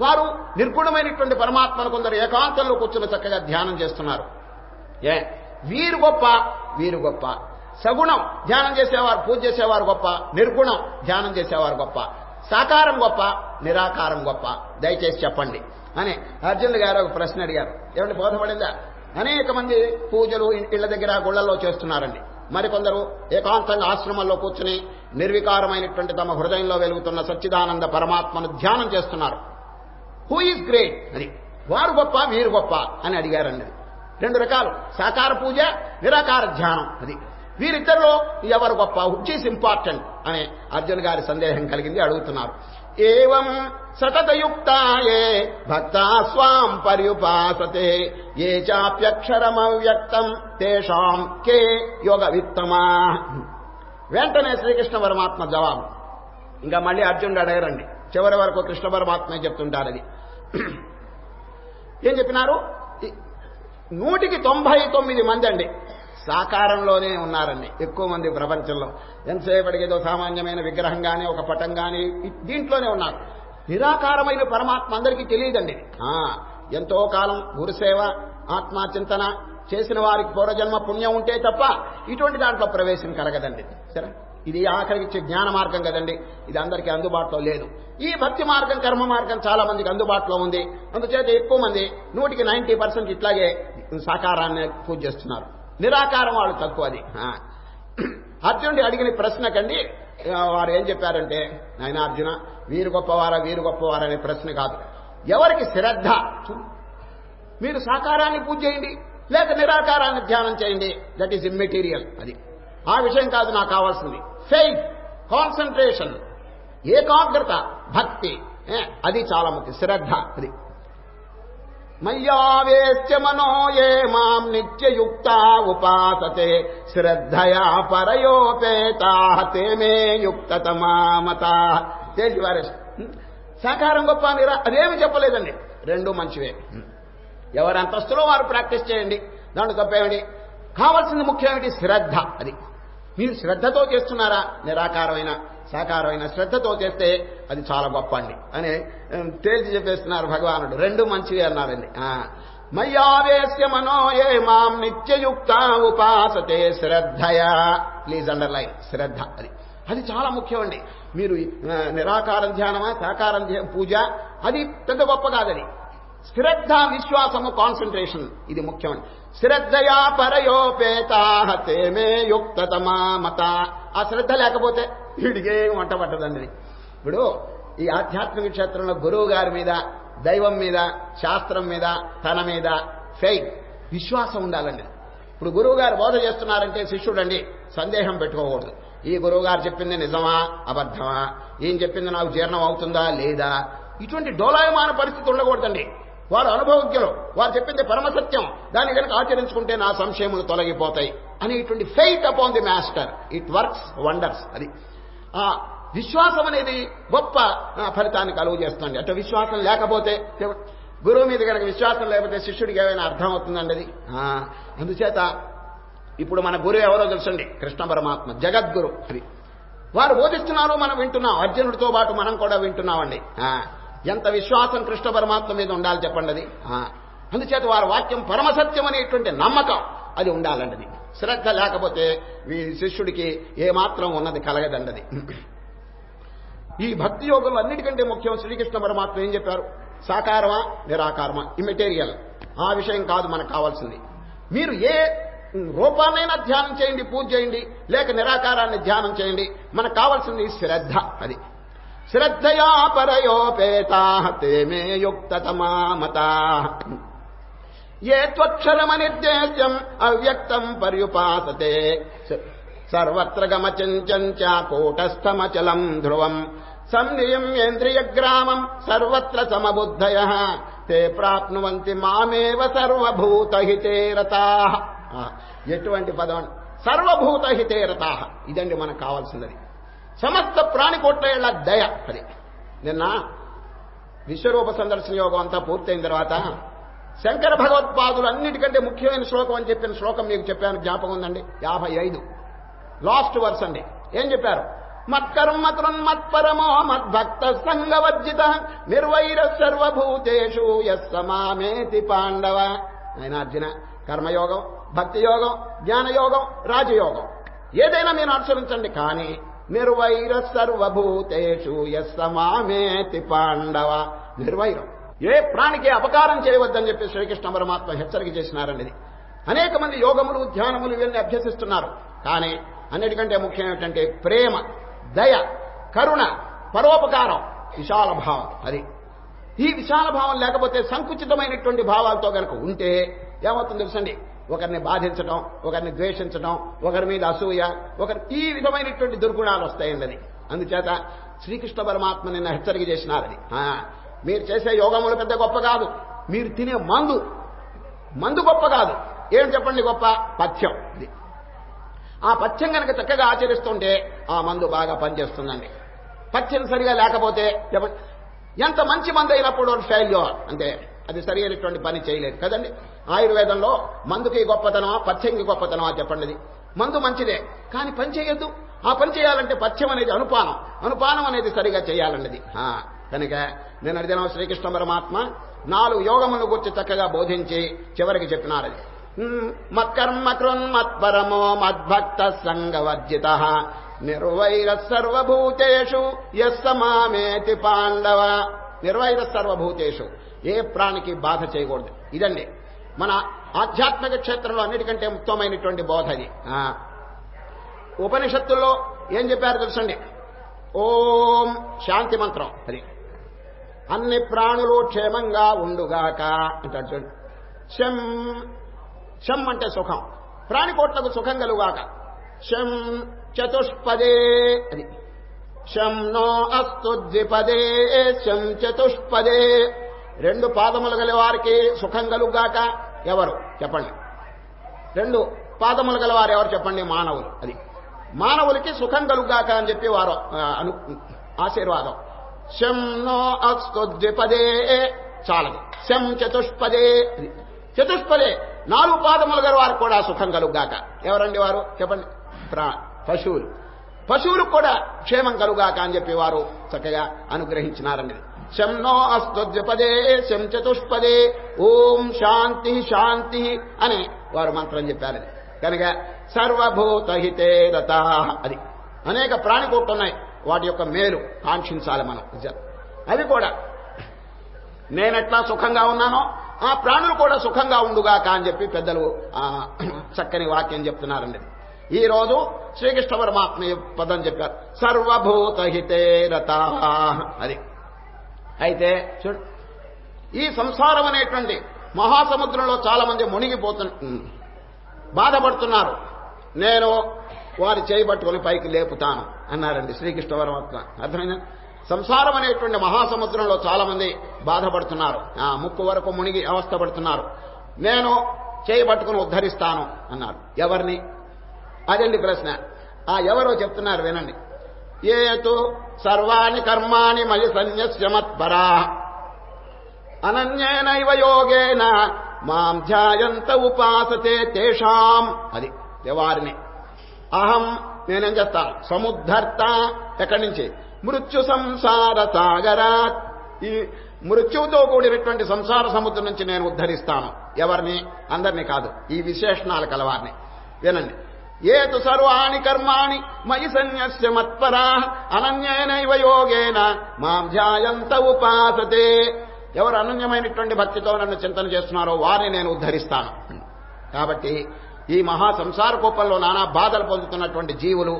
వారు నిర్గుణమైనటువంటి పరమాత్మను కొందరు ఏకాంతంలో కూర్చుని చక్కగా ధ్యానం చేస్తున్నారు. వీరు గొప్ప. సగుణం ధ్యానం చేసేవారు, పూజ చేసేవారు గొప్ప. నిర్గుణం ధ్యానం చేసేవారు గొప్ప. సాకారం గొప్ప, నిరాకారం గొప్ప. దయచేసి చెప్పండి అని అర్జునుడు గారు ఒక ప్రశ్న అడిగారు. ఏమంటే బోధపడిందా? అనేక మంది పూజలు ఇళ్ల దగ్గర గుళ్లలో చేస్తున్నారండి. మరికొందరు ఏకాంతంగా ఆశ్రమంలో కూర్చుని నిర్వికారమైనటువంటి తమ హృదయంలో వెలుగుతున్న సచ్చిదానంద పరమాత్మను ధ్యానం చేస్తున్నారు. హూ ఈజ్ గ్రేట్ అది, వారు గొప్ప వీరు గొప్ప అని అడిగారండి. రెండు రకాలు, సాకార పూజ, నిరాకార ధ్యానం. అది వీరిద్దరిలో ఎవరు గొప్ప, హుచ్ ఈజ్ ఇంపార్టెంట్ అని అర్జున్ గారి సందేహం కలిగింది, అడుగుతున్నారు. ఏవం సతతయుక్తాయే భక్తా స్వాం పర్యుపాసతే ఏ చాప్యక్షరమవ్యక్తం తేషాం కే యోగ విత్తమా. వెంటనే శ్రీకృష్ణ పరమాత్మ జవాబు. ఇంకా మళ్ళీ అర్జునుడు అడగరండి, చివరి వరకు కృష్ణ పరమాత్మే చెప్తుంటారు. అది ఏం చెప్పినారు? 199 మంది అండి సాకారంలోనే ఉన్నారండి ఎక్కువ మంది ప్రపంచంలో. ఎంతసేపటికి ఏదో సామాన్యమైన విగ్రహం కానీ ఒక పటం కానీ దీంట్లోనే ఉన్నారు. నిరాకారమైన పరమాత్మ అందరికీ తెలియదండి. ఎంతో కాలం గురుసేవ, ఆత్మచింతన చేసిన వారికి పూర్వజన్మ పుణ్యం ఉంటే తప్ప ఇటువంటి దాంట్లో ప్రవేశం కలగదండి. సరే, ఇది ఆఖరికి ఇచ్చే జ్ఞాన మార్గం కదండి, ఇది అందరికీ అందుబాటులో లేదు. ఈ భక్తి మార్గం, కర్మ మార్గం చాలా మందికి అందుబాటులో ఉంది. అందుచేత ఎక్కువ మంది 90% ఇట్లాగే సాకారాన్ని పూజ చేస్తున్నారు. నిరాకారం వాళ్ళు తక్కువ. అది అర్జునుడి అడిగిన ప్రశ్నకండి వారు ఏం చెప్పారంటే, నాయన అర్జున, వీరు గొప్పవారా వీరు గొప్పవారా అనే ప్రశ్న కాదు. ఎవరికి శ్రద్ధ, మీరు సాకారాన్ని పూజ చేయండి లేక నిరాకారాన్ని ధ్యానం చేయండి, దట్ ఈస్ ఇమ్మెటీరియల్. అది ఆ విషయం కాదు నాకు కావాల్సింది. ఫెయిత్, కాన్సన్ట్రేషన్, ఏకాగ్రత, భక్తి, అది చాలా ముఖ్యం. శ్రద్ధ. అది మయ్యావేశ్య మనో ఏ మాం నిత్యయుక్తా ఉపాసతే శ్రద్ధయా పరయోపేతా తే మే యుక్తతమా మతా. తేల్చివారే. సాకారం గొప్ప అదేమి చెప్పలేదండి, రెండు మంచివే. ఎవరి అంతస్తులో వారు ప్రాక్టీస్ చేయండి, దాంట్లో తప్పేమిటి. కావాల్సింది ముఖ్యమేమిటి? శ్రద్ధ. అది మీరు శ్రద్ధతో చేస్తున్నారా, నిరాకారమైన సాకారమైన శ్రద్ధతో చేస్తే అది చాలా గొప్ప అండి అని తేల్చి చెప్పేస్తున్నారు భగవానుడు. రెండు మంచివి అన్నారండి. మయ్యావేశ్య మనో ఏ మాం నిత్యయుక్త ఉపాసతే శ్రద్ధయా. ప్లీజ్ అండర్లైన్, శ్రద్ధ. అది చాలా ముఖ్యం అండి. మీరు నిరాకారం ధ్యానమా సాకారం పూజ అది పెద్ద గొప్ప కాదని. శ్రద్ధ, విశ్వాసము, కాన్సన్ట్రేషన్ ఇది ముఖ్యమండి. శ్రద్ధయా పరయోపేతా తే మే యుక్తతమా మత. ఆ శ్రద్ధ లేకపోతే వీడికే వంట పట్టదండి. ఇప్పుడు ఈ ఆధ్యాత్మిక క్షేత్రంలో గురువు గారి మీద, దైవం మీద, శాస్త్రం మీద, తన మీద ఫెయిత్, విశ్వాసం ఉండాలండి. ఇప్పుడు గురువు గారు బోధ చేస్తున్నారంటే శిష్యుడండి సందేహం పెట్టుకోకూడదు. ఈ గురువు గారు చెప్పింది నిజమా అబద్ధమా, ఏం చెప్పింది నాకు జీర్ణం అవుతుందా లేదా, ఇటువంటి డోలాయమాన పరిస్థితి ఉండకూడదండి. వారు అనుభవజ్ఞులు, వారు చెప్పింది పరమసత్యం, దాన్ని కనుక ఆచరించుకుంటే నా సంశయములు తొలగిపోతాయి అని ఇటువంటి faith upon the master, it works wonders. అది ఆ విశ్వాసం అనేది గొప్ప ఫలితాన్ని కలుగు చేస్తుంది. అటు విశ్వాసం లేకపోతే, గురువు మీద కనుక విశ్వాసం లేకపోతే శిష్యుడికి ఏమైనా అర్థం అవుతుందండి అది. అందుచేత ఇప్పుడు మన గురువు ఎవరో తెలుసండి, కృష్ణ పరమాత్మ, జగద్గురు. అది వారు బోధిస్తున్నారు, మనం వింటున్నాం. అర్జునుడితో పాటు మనం కూడా వింటున్నామండి. ఎంత విశ్వాసం కృష్ణ పరమాత్మ మీద ఉండాలి చెప్పండి అది. అందుచేత వారి వాక్యం పరమసత్యం అనేటువంటి నమ్మకం అది ఉండాలండి. అది శ్రద్ధ లేకపోతే ఈ శిష్యుడికి ఏమాత్రం ఉన్నది కలగదండది. ఈ భక్తి యోగంలో అన్నిటికంటే ముఖ్యం శ్రీకృష్ణ పరమాత్మ ఏం చెప్పారు? సాకారమా నిరాకారమా, ఇమ్మెటీరియల్. ఆ విషయం కాదు మనకు కావాల్సింది. మీరు ఏ రూపాన్నైనా ధ్యానం చేయండి, పూజ చేయండి, లేక నిరాకారాన్ని ధ్యానం చేయండి, మనకు కావాల్సింది శ్రద్ధ. అది శ్రద్ధయా పరయోపేతా తే మే యుక్తతమా మతా. ఏ త్వక్షరమనిర్దేశ్యం అవ్యక్తం పర్యుపాసతే సర్వత్ర గమచంచ కూటస్థమచలం ధ్రువం సంనియమ్యేంద్రియగ్రామం సర్వత్ర సమబుద్ధయః తే ప్రాప్నువంతి మామేవ సర్వభూతహితే రతాః. ఎటువంటి పదం! సర్వభూతహితే రతాః. ఇదండి మనకు కావాల్సినది. సమస్త ప్రాణికోట్ల ఏళ్ల దయ. అది నిన్న విశ్వరూప సందర్శన యోగం అంతా పూర్తయిన తర్వాత శంకర భగవత్పాదులు అన్నిటికంటే ముఖ్యమైన శ్లోకం అని చెప్పిన శ్లోకం మీకు చెప్పాను, జ్ఞాపకం ఉందండి. 55 లాస్ట్ వర్స్ అండి. ఏం చెప్పారు? మత్కర్మ తృన్మత్పరమో మద్భక్త సంగవర్జిత నిర్వైర సర్వభూతేషు యస్సమామేతి పాండవ. ఆయన అర్జున, కర్మయోగం, భక్తి యోగం, జ్ఞానయోగం, రాజయోగం ఏదైనా మీరు అనుసరించండి, కానీ నిర్వైర సర్వభూతేషు యస్సమామేతి పాండవ. నిర్వైరం, ఏ ప్రాణికి అపకారం చేయవద్దని చెప్పి శ్రీకృష్ణ పరమాత్మ హెచ్చరిక చేసినారండి. ఇది అనేక మంది యోగములు, ధ్యానములు ఇవన్నీ అభ్యసిస్తున్నారు, కానీ అన్నిటికంటే ముఖ్యం ఏమిటంటే ప్రేమ, దయ, కరుణ, పరోపకారం, విశాల భావం. అది ఈ విశాల భావం లేకపోతే సంకుచితమైనటువంటి భావాలతో కనుక ఉంటే ఏమవుతుంది తెలుసండి, ఒకరిని బాధించడం, ఒకరిని ద్వేషించడం, ఒకరి మీద అసూయ, ఈ విధమైనటువంటి దుర్గుణాలు వస్తాయండి. అది అందుచేత శ్రీకృష్ణ పరమాత్మ నిన్న హెచ్చరిక చేసినారని. మీరు చేసే యోగములు పెద్ద గొప్ప కాదు, మీరు తినే మందు గొప్ప కాదు. ఏం చెప్పండి గొప్ప? పథ్యం. ఇది ఆ పథ్యం కనుక చక్కగా ఆచరిస్తుంటే ఆ మందు బాగా పనిచేస్తుందండి. పథ్యం సరిగా లేకపోతే ఎంత మంచి మందు అయినప్పుడు ఫెయిల్యూర్, అంటే అది సరి అయినటువంటి పని చేయలేదు కదండి. ఆయుర్వేదంలో మందుకి గొప్పతనమా పథ్యంకి గొప్పతనమా చెప్పండి. అది మందు మంచిదే, కానీ పని చేయొద్దు. ఆ పని చేయాలంటే పథ్యం అనేది అనుపానం అనేది సరిగా చేయాలన్నది. కనుక నేను అడిగిన శ్రీకృష్ణ పరమాత్మ 4 యోగములను గురించి చక్కగా బోధించి చివరికి చెప్పినారది. మత్కర్మ కృన్మత్పరమో మద్భక్త సంగవర్జిత నిర్వైర సర్వభూతేషు యస్సమామేతి పాండవ. నిర్వైర సర్వభూతేషు, ఏ ప్రాణికి బాధ చేయకూడదు. ఇదండి మన ఆధ్యాత్మిక క్షేత్రంలో అన్నిటికంటే ఉత్తమమైనటువంటి బోధ అది. ఉపనిషత్తుల్లో ఏం చెప్పారు తెలుసండి? ఓం శాంతి మంత్రం. అది అన్ని ప్రాణులు క్షేమంగా ఉండుగాక అంటాడు చూడండి. శం అంటే సుఖం, ప్రాణికోట్లకు సుఖం కలుగాక. శం చతుష్పదే, అది శం నో అస్తు ద్విపదే, శం చతుష్పదే. 2 పాదములు గల వారికి సుఖం కలుగాక. ఎవరు చెప్పండి? 2 పాదములు గల వారు ఎవరు చెప్పండి? మానవులు. అది మానవులకి సుఖం కలుగాక అని చెప్పి వారు ఆశీర్వాదం. శం నో అస్తు ద్విపదే చాలదు, శం చతుష్పదే. చతుష్పదే 4 పాదములు గల వారికి కూడా సుఖం కలుగాక. ఎవరండి వారు చెప్పండి? పశువులు. పశువులకు కూడా క్షేమం కలుగాక అని చెప్పి వారు చక్కగా అనుగ్రహించినారండి. శం నో అస్తు ద్విపదే శం చతుష్పదే ఓం శాంతి శాంతి అని వారు మంత్రం చెప్పారు. కనుక సర్వభూతహితే రతాః, అది అనేక ప్రాణికోట్లు ఉన్నాయి, వాటి యొక్క మేలు కాంక్షించాలి మనం. అవి కూడా నేనెట్లా సుఖంగా ఉన్నానో ఆ ప్రాణులు కూడా సుఖంగా ఉండుగాక అని చెప్పి పెద్దలు చక్కని వాక్యం చెప్తున్నారండి. ఈ రోజు శ్రీకృష్ణ పరమాత్మ పదం చెప్పారు, సర్వభూతహితే రతాః. అది అయితే చూడు, ఈ సంసారం అనేటువంటి మహాసముద్రంలో చాలా మంది బాధపడుతున్నారు. నేను వారి చేయబట్టుకుని పైకి లేపుతాను అన్నారండి శ్రీకృష్ణ పరమాత్మ. అర్థమైందా? సంసారం అనేటువంటి మహాసముద్రంలో చాలా మంది బాధపడుతున్నారు, ముక్కు వరకు మునిగి అవస్థపడుతున్నారు. నేను చేయబట్టుకుని ఉద్ధరిస్తాను అన్నారు. ఎవరిని? అదండి ప్రశ్న. ఎవరో చెప్తున్నారు వినండి. ఏతు సర్వాణి కర్మాణి మయి సన్యస్య మత్పరా అనన్యేనైవ యోగేన మాం ధ్యాయంత ఉపాసతే తేషాం. అది వారిని. అహం నేనేం చేస్తాను? సముద్ధర్త. ఎక్కడి నుంచి? మృత్యు సంసార సాగరాత్. ఈ మృత్యువుతో కూడినటువంటి సంసార సముద్రం నుంచి నేను ఉద్ధరిస్తాను. ఎవరిని? అందరినీ కాదు, ఈ విశేషణాలు కలవారిని. వినండి. ఏతు సర్వాణి కర్మాణి మయి సన్యస్య మత్పరా అనన్యేనైవ యోగేన మాం ధ్యాయంత ఉపాసతే. ఎవరు అనన్యమైనటువంటి భక్తితో నన్ను చింతన చేస్తున్నారో వారిని నేను ఉద్ధరిస్తాను. కాబట్టి ఈ మహా సంసార కోపంలో నానా బాధలు పొందుతున్నటువంటి జీవులు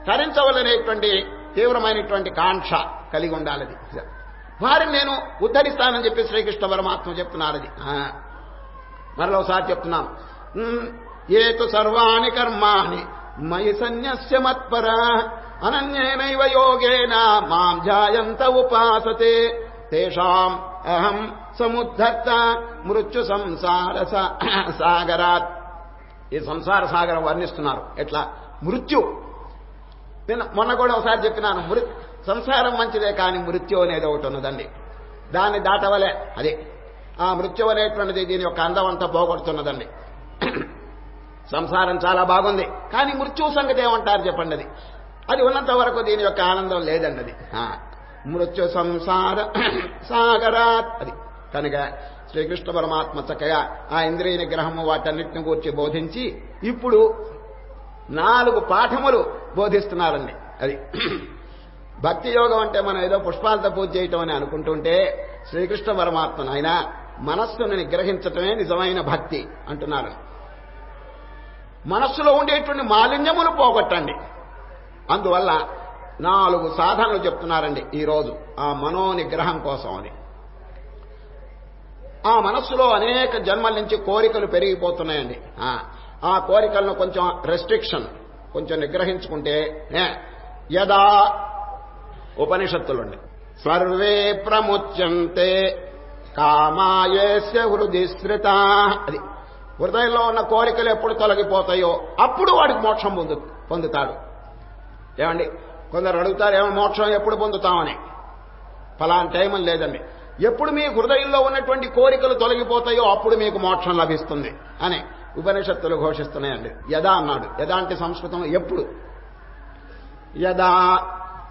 తరించవలనేటువంటి తీవ్రమైనటువంటి కాంక్ష కలిగి ఉండాలది. వారిని నేను ఉద్ధరిస్తానని చెప్పి శ్రీకృష్ణ పరమాత్మ చెప్తున్నారు. అది మరలోసారి చెప్తున్నాను. ఏతు సర్వాణి కర్మాణి మయి సన్యస్య మత్పరా అనన్యేనైవ యోగేన మాం ధ్యాయంత ఉపాసతే తేషాం అహం సముద్ధర్త మృత్యు సంసార సాగరాత్. ఈ సంసార సాగరం వర్ణిస్తున్నారు. ఎట్లా? మృత్యు. మొన్న కూడా ఒకసారి చెప్పినాను, సంసారం మంచిదే, కానీ మృత్యు అనేది ఒకటి ఉన్నదండి. దాన్ని దాటవలే. అదే ఆ మృత్యు అనేటువంటిది దీని యొక్క అందం అంతా పోగొడుతున్నదండి. సంసారం చాలా బాగుంది, కానీ మృత్యు సంగతి ఏమంటారు చెప్పండి? అది ఉన్నంత వరకు దీని యొక్క ఆనందం లేదండి. అది మృత్యు సంసార సాగరాత్. అది కనుక శ్రీకృష్ణ పరమాత్మ చక్కగా ఆ ఇంద్రియ నిగ్రహము వాటన్నిటిని గురించి బోధించి ఇప్పుడు 4 పాఠములు బోధిస్తున్నారండి. అది భక్తి యోగం అంటే మనం ఏదో పుష్పాలతో పూజ చేయటం అని అనుకుంటుంటే శ్రీకృష్ణ పరమాత్మ ఆయన మనస్సును నిగ్రహించటమే నిజమైన భక్తి అంటున్నారు. మనస్సులో ఉండేటువంటి మాలిన్యములు పోగొట్టండి. అందువల్ల 4 సాధనలు చెప్తున్నారండి ఈరోజు ఆ మనోనిగ్రహం కోసం. అని ఆ మనస్సులో అనేక జన్మల నుంచి కోరికలు పెరిగిపోతున్నాయండి. ఆ కోరికలను కొంచెం రెస్ట్రిక్షన్, కొంచెం నిగ్రహించుకుంటే యదా ఉపనిషత్తులుండి సర్వే ప్రముచ్యంతే కామాయేస్య హృది శ్రితా. అది హృదయంలో ఉన్న కోరికలు ఎప్పుడు తొలగిపోతాయో అప్పుడు వాడికి మోక్షం పొందుతాడు. ఏమండి, కొందరు అడుగుతారు ఏమో మోక్షం ఎప్పుడు పొందుతామని. ఫలానా టైం లేదండి. ఎప్పుడు మీ హృదయంలో ఉన్నటువంటి కోరికలు తొలగిపోతాయో అప్పుడు మీకు మోక్షం లభిస్తుంది అని ఉపనిషత్తులు ఘోషిస్తున్నాయండి. యదా అన్నాడు. యదా అంటే సంస్కృతంలో ఎప్పుడు. యదా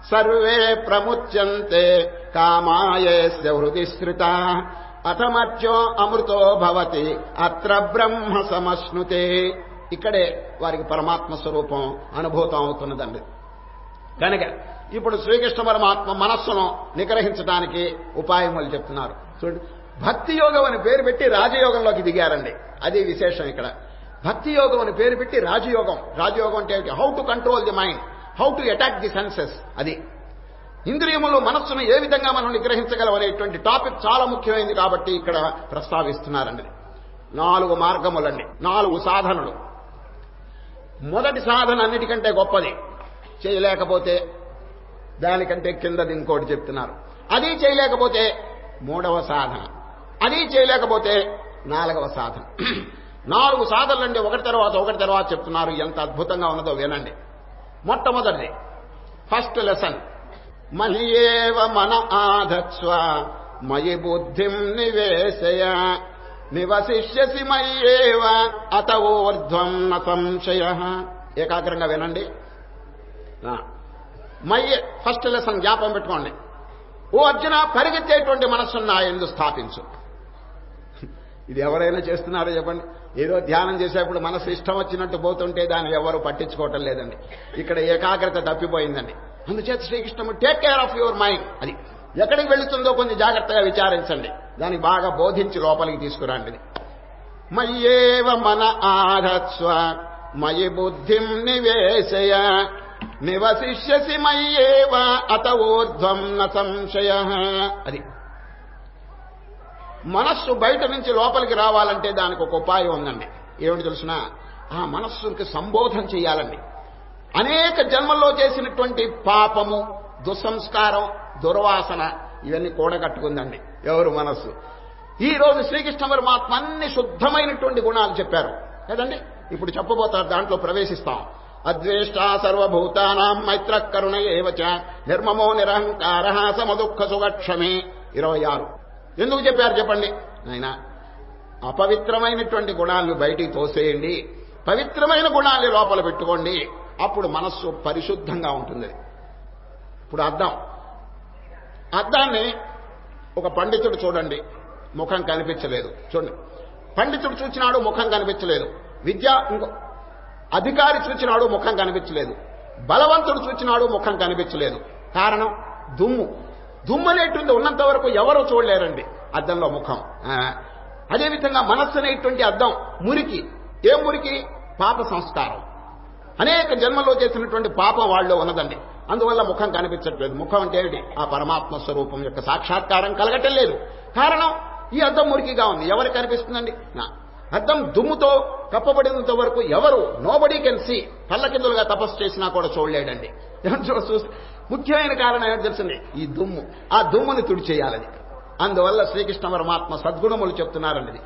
సర్వే ప్రముచ్యంతే కామాయేస్య హృది శ్రితా అథమర్చో అమృతో భవతి అత్ర బ్రహ్మ సమశ్నుతే. ఇక్కడే వారికి పరమాత్మ స్వరూపం అనుభూతం అవుతున్నదండి. కనుక ఇప్పుడు శ్రీకృష్ణ పరమాత్మ మనస్సును నిగ్రహించడానికి ఉపాయములు చెప్తున్నారు. చూడండి, భక్తి యోగం అని పేరు పెట్టి రాజయోగంలోకి దిగారండి. అది విశేషం. ఇక్కడ భక్తి యోగం అని పేరు పెట్టి రాజయోగం. రాజయోగం అంటే how to control the mind, how to attack the senses. అది ఇంద్రియములు మనస్సును ఏ విధంగా మనం నిగ్రహించగలం అనేటువంటి టాపిక్ చాలా ముఖ్యమైనది కాబట్టి ఇక్కడ ప్రస్తావిస్తున్నారండి. 4 మార్గములండి, 4 సాధనలు. మొదటి సాధన అన్నిటికంటే గొప్పది. చేయలేకపోతే దానికంటే కిందది ఇంకోటి చెప్తున్నారు. అది చేయలేకపోతే 3వ సాధన, అది చేయలేకపోతే 4వ సాధన. 4 సాధనలండి, ఒకటి తర్వాత చెప్తున్నారు. ఎంత అద్భుతంగా ఉన్నదో వినండి. మొట్టమొదటిది ఫస్ట్ లెసన్, మహ్యేవ మన ఆధత్స్వ మయి బుద్ధిం నివేశయ నివసిష్యసి మయ్యేవ అత ఊర్ధ్వం న సంశయః. ఏకాగ్రంగా వినండి. మయ్యే ఫస్ట్ లెసన్ జ్ఞాపకం పెట్టుకోండి. ఓ అర్జున, పరిగెత్తేటువంటి మనస్సును నా యందు స్థాపించు. ఇది ఎవరైనా చేస్తున్నారో చెప్పండి. ఏదో ధ్యానం చేసేప్పుడు మనసు ఇష్టం వచ్చినట్టు పోతుంటే దాన్ని ఎవరు పట్టించుకోవటం లేదండి. ఇక్కడ ఏకాగ్రత తప్పిపోయిందండి. అందుచేత శ్రీకృష్ణుడు take care of your mind. అది ఎక్కడికి వెళుతుందో కొంచెం జాగ్రత్తగా విచారించండి. దానికి బాగా బోధించి లోపలికి తీసుకురండి. మయ్యేవ మన ఆధత్స్వ మయి బుద్ధిం నివేశయ నివసిష్యసి మయ్యేవ అత ఊర్ధ్వం న సంశయః. అది మనస్సు బయట నుంచి లోపలికి రావాలంటే దానికి ఒక ఉపాయం ఉందండి. ఏమిటి తెలుసునా? ఆ మనస్సుకి సంబోధన చేయాలండి. అనేక జన్మల్లో చేసినటువంటి పాపము, దుస్సంస్కారం, దుర్వాసన ఇవన్నీ కూడగట్టుకుందండి ఎవరు? మనస్సు. ఈ రోజు శ్రీకృష్ణ పరమాత్మ అన్ని శుద్ధమైనటువంటి గుణాలు చెప్పారు కదండి. ఇప్పుడు చెప్పబోతారు, దాంట్లో ప్రవేశిస్తాం. అద్వేష్ట సర్వభూతానాం మైత్ర కరుణ ఏవచ నిర్మమో నిరహంకార సమదుఃఖ సుగక్షమే. 26. ఎందుకు చెప్పారు చెప్పండి నాయనా? అపవిత్రమైనటువంటి గుణాలను బయటికి తోసేయండి, పవిత్రమైన గుణాన్ని లోపల పెట్టుకోండి, అప్పుడు మనస్సు పరిశుద్ధంగా ఉంటుంది. ఇప్పుడు అద్దాన్ని ఒక పండితుడు చూడండి, ముఖం కనిపించలేదు. చూడండి, పండితుడు చూచినాడు, ముఖం కనిపించలేదు. ఇంకో అధికారి చూచినాడు, ముఖం కనిపించలేదు. బలవంతుడు చూచినాడు, ముఖం కనిపించలేదు. కారణం దుమ్ము అనేటువంటి ఉన్నంత వరకు ఎవరూ చూడలేరండి అద్దంలో ముఖం. అదేవిధంగా మనస్సు అనేటువంటి అద్దం మురికి. ఏం మురికి? పాప సంస్కారం. అనేక జన్మల్లో చేసినటువంటి పాపం వాళ్ళలో ఉన్నదండి. అందువల్ల ముఖం కనిపించట్లేదు. ముఖం అంటే ఏమిటి? ఆ పరమాత్మ స్వరూపం యొక్క సాక్షాత్కారం కలగటం లేదు. కారణం ఈ అద్దం మురికిగా ఉంది. ఎవరు కనిపిస్తుందండి? అద్దం దుమ్ముతో కప్పబడినంత వరకు ఎవరు నోబడీ కెన్ సీ. కళ్ళకిందులుగా తపస్సు చేసినా కూడా చూడలేడండి. ముఖ్యమైన కారణం ఏమిటి తెలిసింది? ఈ దుమ్ము. ఆ దుమ్ముని తుడిచేయాలని. అందువల్ల శ్రీకృష్ణ పరమాత్మ సద్గుణములు చెప్తున్నారండి.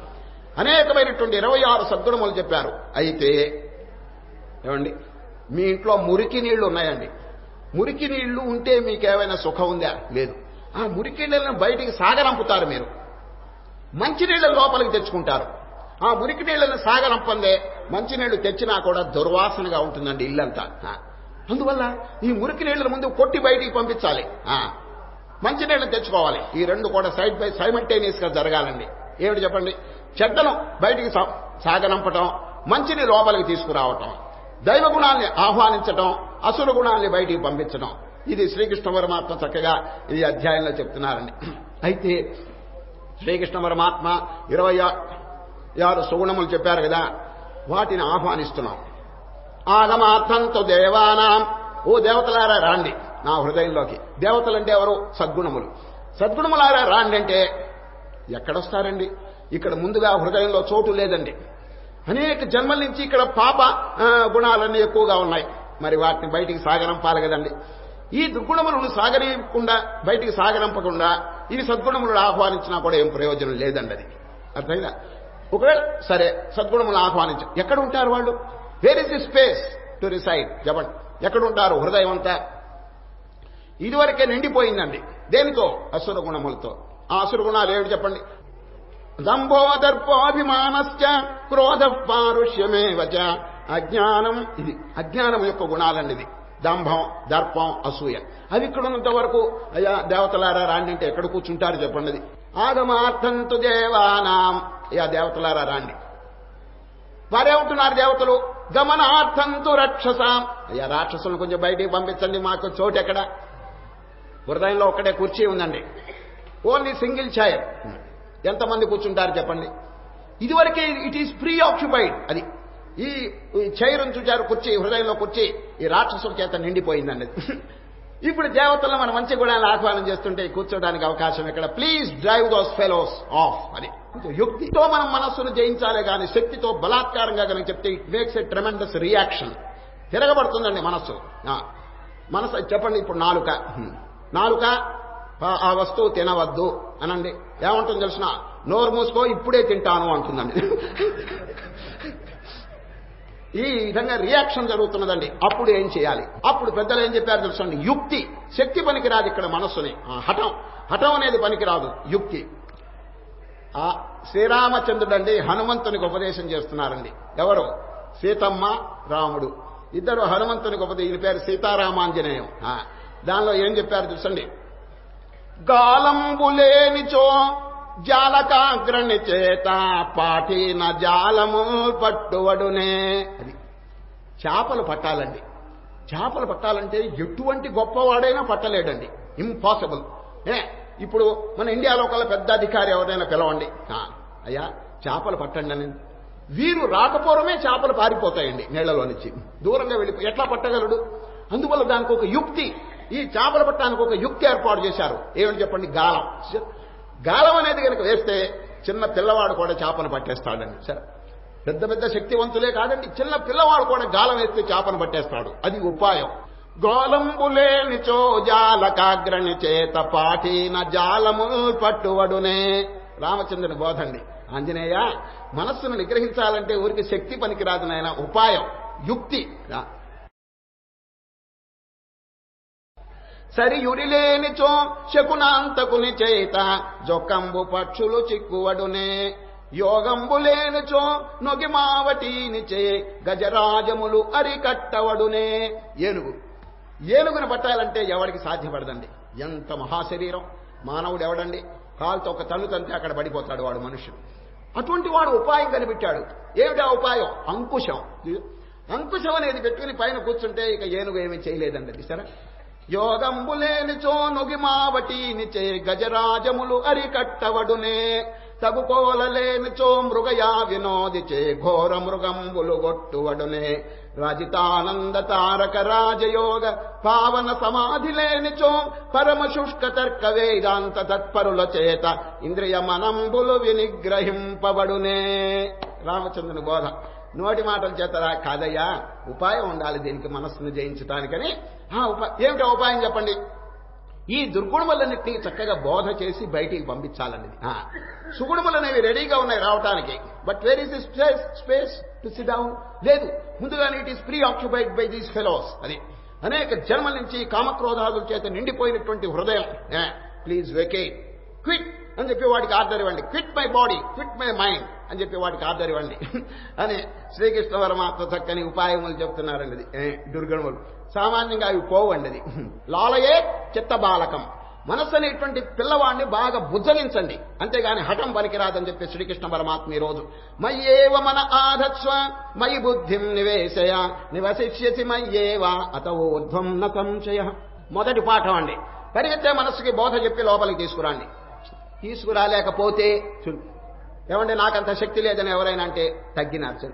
అనేకమైనటువంటి 26 సద్గుణములు చెప్పారు. అయితే ఏమండి, మీ ఇంట్లో మురికి నీళ్లు ఉన్నాయండి. మురికి నీళ్లు ఉంటే మీకేమైనా సుఖం ఉందా? లేదు. ఆ మురికి నీళ్ళను బయటికి సాగరంపుతారు మీరు. మంచినీళ్ళ లోపలికి తెచ్చుకుంటారు. ఆ మురికి నీళ్లను సాగరంపందే మంచినీళ్లు తెచ్చినా కూడా దుర్వాసనగా ఉంటుందండి ఇల్లంతా. అందువల్ల ఈ మురికి నీళ్ల ముందు కొట్టి బయటికి పంపించాలి, మంచినీళ్లను తెచ్చుకోవాలి. ఈ రెండు కూడా సైడ్ బై సైమల్టేనియస్ గా జరగాలండి. ఏమిటి చెప్పండి? చెడ్డను బయటికి సాగనంపటం, మంచిని లోపలికి తీసుకురావటం, దైవ గుణాల్ని ఆహ్వానించటం, అసుర గుణాల్ని బయటికి పంపించడం. ఇది శ్రీకృష్ణ పరమాత్మ చక్కగా ఈ అధ్యాయంలో చెప్తున్నారండి. అయితే శ్రీకృష్ణ పరమాత్మ 26 సుగుణములు చెప్పారు కదా, వాటిని ఆహ్వానిస్తున్నాం. ఆగమార్థంతో దేవానాం, ఓ దేవతలారా రాండి, నా హృదయంలోకి. దేవతలంటే ఎవరు? సద్గుణములు. సద్గుణములారా రాండి అంటే ఎక్కడొస్తారండి? ఇక్కడ ముందుగా హృదయంలో చోటు లేదండి. అనేక జన్మల నుంచి ఇక్కడ పాప గుణాలన్నీ ఎక్కువగా ఉన్నాయి. మరి వాటిని బయటికి సాగనంపాలి కదండి. ఈ దుర్గుణములను సాగనీయకుండా, బయటికి సాగనంపకుండా ఈ సద్గుణములను ఆహ్వానించినా కూడా ఏం ప్రయోజనం లేదండి. అది అర్థమైందా? ఒకవేళ సరే సద్గుణములను ఆహ్వానించారు, ఎక్కడ ఉంటారు వాళ్ళు? Where is the space to reside? చెప్పండి, ఎక్కడ ఉంటారు? హృదయం అంతా ఇదివరకే నిండిపోయిందండి. దేనితో? అసుర గుణములతో. ఆ అసుర గుణాలు ఏమిటి చెప్పండి? దంభో దర్పోభిమానశ్చ క్రోధ పారుష్యమేవచ అజ్ఞానం. ఇది అజ్ఞానం యొక్క గుణాలండి. ఇది దంభం, దర్పం, అసూయ. అవి ఇక్కడ ఉన్నంత వరకు అయ్యా దేవతలారా రాండి అంటే ఎక్కడ కూర్చుంటారు చెప్పండి? అది ఆగమార్థంతు దేవానాం. అయ్యా దేవతలారా రాండి. వారేమంటున్నారు దేవతలు? గమనార్థంతు రక్షసాం. అయ్యా రాక్షసులను కొంచెం బయటికి పంపించండి, మాకు చోటు ఎక్కడ? హృదయంలో ఒక్కటే కుర్చీ ఉందండి, ఓన్లీ సింగిల్ చైర్. ఎంతమంది కూర్చుంటారు చెప్పండి? ఇదివరకే ఇట్ ఈస్ ప్రీ ఆక్యుపైడ్. అది ఈ చైర్ చూచారు, కుర్చీ, హృదయంలో కుర్చీ ఈ రాక్షసుల చేత నిండిపోయిందండి. ఇప్పుడు దేవతలను మన మంచి గుణాలను ఆహ్వానం చేస్తుంటే కూర్చోడానికి అవకాశం ఎక్కడ? Please drive those fellows of. అది యుక్తితో మనం మనస్సును జయించాలే కానీ శక్తితో బలాత్కారంగా కనుక చెప్తే it makes a tremendous reaction. తిరగబడుతుందండి మనస్సు. మనసు చెప్పండి. ఇప్పుడు నాలుక ఆ వస్తువు తినవద్దు అనండి, ఏమంటుంది తెలిసిన? నోరు మూసుకో, ఇప్పుడే తింటాను అంటుందండి. ఈ విధంగా రియాక్షన్ జరుగుతున్నదండి. అప్పుడు ఏం చేయాలి? అప్పుడు పెద్దలు ఏం చెప్పారు తెలుసండి? యుక్తి. శక్తి పనికిరాదు ఇక్కడ మనస్సుని. హఠం అనేది పనికిరాదు, యుక్తి. శ్రీరామచంద్రుడండి హనుమంతునికి ఉపదేశం చేస్తున్నారండి. ఎవరు? సీతమ్మ, రాముడు ఇద్దరు హనుమంతునికి ఉపదేశం. ఈయన పేరు సీతారామాంజనేయం. దానిలో ఏం చెప్పారు చూసండి? గాలంబులేనిచో జాలకాగ్రణి చేత పాటిన జాలము పట్టువడునే. అది చేపలు పట్టాలండి. చేపలు పట్టాలంటే ఎటువంటి గొప్పవాడైనా పట్టలేడండి, ఇంపాసిబుల్. ఇప్పుడు మన ఇండియాలో ఒక పెద్ద అధికారి ఎవరైనా పిలవండి, అయ్యా చేపలు పట్టండి అని. వీరు రాకపోవడమే చేపలు పారిపోతాయండి నీళ్లలో నుంచి, దూరంగా వెళ్ళిపోయి. ఎట్లా పట్టగలడు? అందువల్ల దానికి ఒక యుక్తి, ఈ చేపలు పట్టడానికి ఒక యుక్తి ఏర్పాటు చేశారు. ఏమని చెప్పండి? గాలం. గాలం అనేది కనుక వేస్తే చిన్న పిల్లవాడు కూడా చేపను పట్టేస్తాడండి. సరే, పెద్ద పెద్ద శక్తివంతులే కాదండి, చిన్న పిల్లవాడు కూడా గాలం వేస్తే చేపను పట్టేస్తాడు. అది ఉపాయం. గోలంబులేనిచో జాలకాగ్రణి చేత పాటిన జాలము పట్టువడునే. రామచంద్రుని బోధండి. ఆంజనేయ, మనస్సును నిగ్రహించాలంటే ఊరికి శక్తి పనికిరాదు నాయన, ఉపాయం, యుక్తి. సరియుడిలేనిచో శకునాంతకుని చేత జొక్కంబు పక్షులు చిక్కువడునే. యోగంబులేనిచో నొగిమావటీనిచే గజరాజములు అరికట్టవడునే. ఏనుగును పట్టాలంటే ఎవరికి సాధ్యపడదండి. ఎంత మహాశరీరం మానవుడు! ఎవడండి కాలుతో ఒక తల్లు తంతే అక్కడ పడిపోతాడు వాడు, మనుషుడు. అటువంటి వాడు ఉపాయం కనిపెట్టాడు. ఏమిటా ఉపాయం? అంకుశం. అంకుశం అనేది పెట్టుకుని పైన కూర్చుంటే ఇక ఏనుగు ఏమీ చేయలేదండి. అది సరే. యోగంబులేనిచో నొగిమావటీనిచే గజరాజములు అరికట్టవడునే. తగుకోలలేనిచో మృగయా వినోదిచే ఘోర మృగంబులు గొట్టువడునే. రాజితానంద తారక రాజయోగ పావన సమాధి లేనిచో పరమ శుష్క తర్క వేదాంత తత్పరుల చేత ఇంద్రియ మనంబులు వినిగ్రహింపబడునే. రామచంద్రుని బోధ. నోటి మాటల చేతరా కాదయ్యా, ఉపాయం ఉండాలి దీనికి, మనస్సును జయించడానికని. ఏమిటో ఉపాయం చెప్పండి? ఈ దుర్గుణములన్నింటినీ చక్కగా బోధ చేసి బయటికి పంపించాలండి. సుగుణములనేవి రెడీగా ఉన్నాయి రావటానికి. But where is the space to SIT down? లేదు. ముందుగానే it is pre occupied by these fellows. అది అనేక జన్మల నుంచి కామక్రోధాదుల చేత నిండిపోయినటువంటి హృదయం. ప్లీజ్ వెకేట్, క్విట్ అని చెప్పి వాడికి ఆర్డర్ ఇవ్వండి. Quit my body, quit my mind అని చెప్పి వాడికి ఆర్డర్ ఇవ్వండి అని శ్రీకృష్ణ పరమాత్మ చక్కని ఉపాయములు చెప్తున్నారండి. అది దుర్గుణములు సామాన్యంగా అవి పోవండి. అది లాలయే చిత్తబాలకం. మనస్సు అనేటువంటి పిల్లవాడిని బాగా బుజ్జగించండి, అంతేగాని హఠం పనికిరాదని చెప్పి శ్రీకృష్ణ పరమాత్మ ఈ రోజు మయ్యేవ మన ఆధత్స్వ మయి బుద్ధిం నివేశయ నివసిష్యసి మయ్యేవ అత ఊర్ధ్వం న సంశయ. మొదటి పాఠం అండి. పరిగెత్తే మనస్సుకి బోధ చెప్పి లోపలికి తీసుకురండి. తీసుకురాలేకపోతే ఏమంటే నాకంత శక్తి లేదని ఎవరైనా అంటే తగ్గినారు.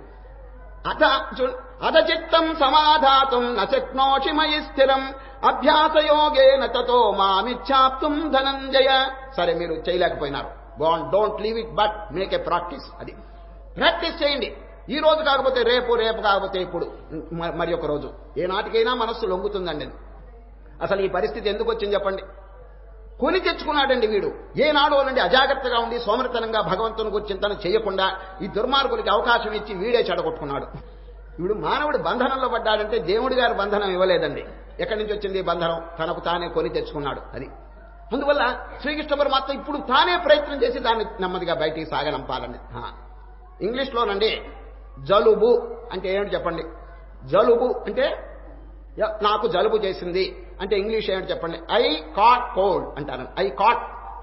అథ చిత్తం సమాధాతుం న శక్నోషి మయి స్థిరం అభ్యాసయోగేన తతో మామిచ్ఛాప్తుం ధనంజయ. సరే, మీరు చేయలేకపోయినారు, don't leave it, but make a practice. అది ప్రాక్టీస్ చేయండి. ఈ రోజు కాకపోతే రేపు, రేపు కాకపోతే ఇప్పుడు, మరి ఒక రోజు. ఏనాటికైనా మనస్సు లొంగుతుందండి. అసలు ఈ పరిస్థితి ఎందుకు వచ్చింది చెప్పండి? కొని తెచ్చుకున్నాడండి వీడు. ఏనాడో నుండి అజాగ్రత్తగా ఉండి సోమరితనంగా భగవంతుని గురించి చింతన చేయకుండా ఈ దుర్మార్గులకి అవకాశం ఇచ్చి వీడే చెడగొట్టుకున్నాడు. వీడు మానవుడు బంధనంలో పడ్డాడంటే దేవుడి గారు బంధనం ఇవ్వలేదండి. ఎక్కడి నుంచి వచ్చింది బంధనం? తనకు తానే కొని తెచ్చుకున్నాడు. అది అందువల్ల శ్రీకృష్ణ పరమాత్మ ఇప్పుడు తానే ప్రయత్నం చేసి దాన్ని నెమ్మదిగా బయటికి సాగనంపాలండి. ఇంగ్లీష్లోనండి జలుబు అంటే ఏమిటి చెప్పండి? జలుబు అంటే నాకు జలుబు చేసింది అంటే ఇంగ్లీష్ ఏమిటి చెప్పండి? ఐ కాట్ కోల్డ్ అంటారు.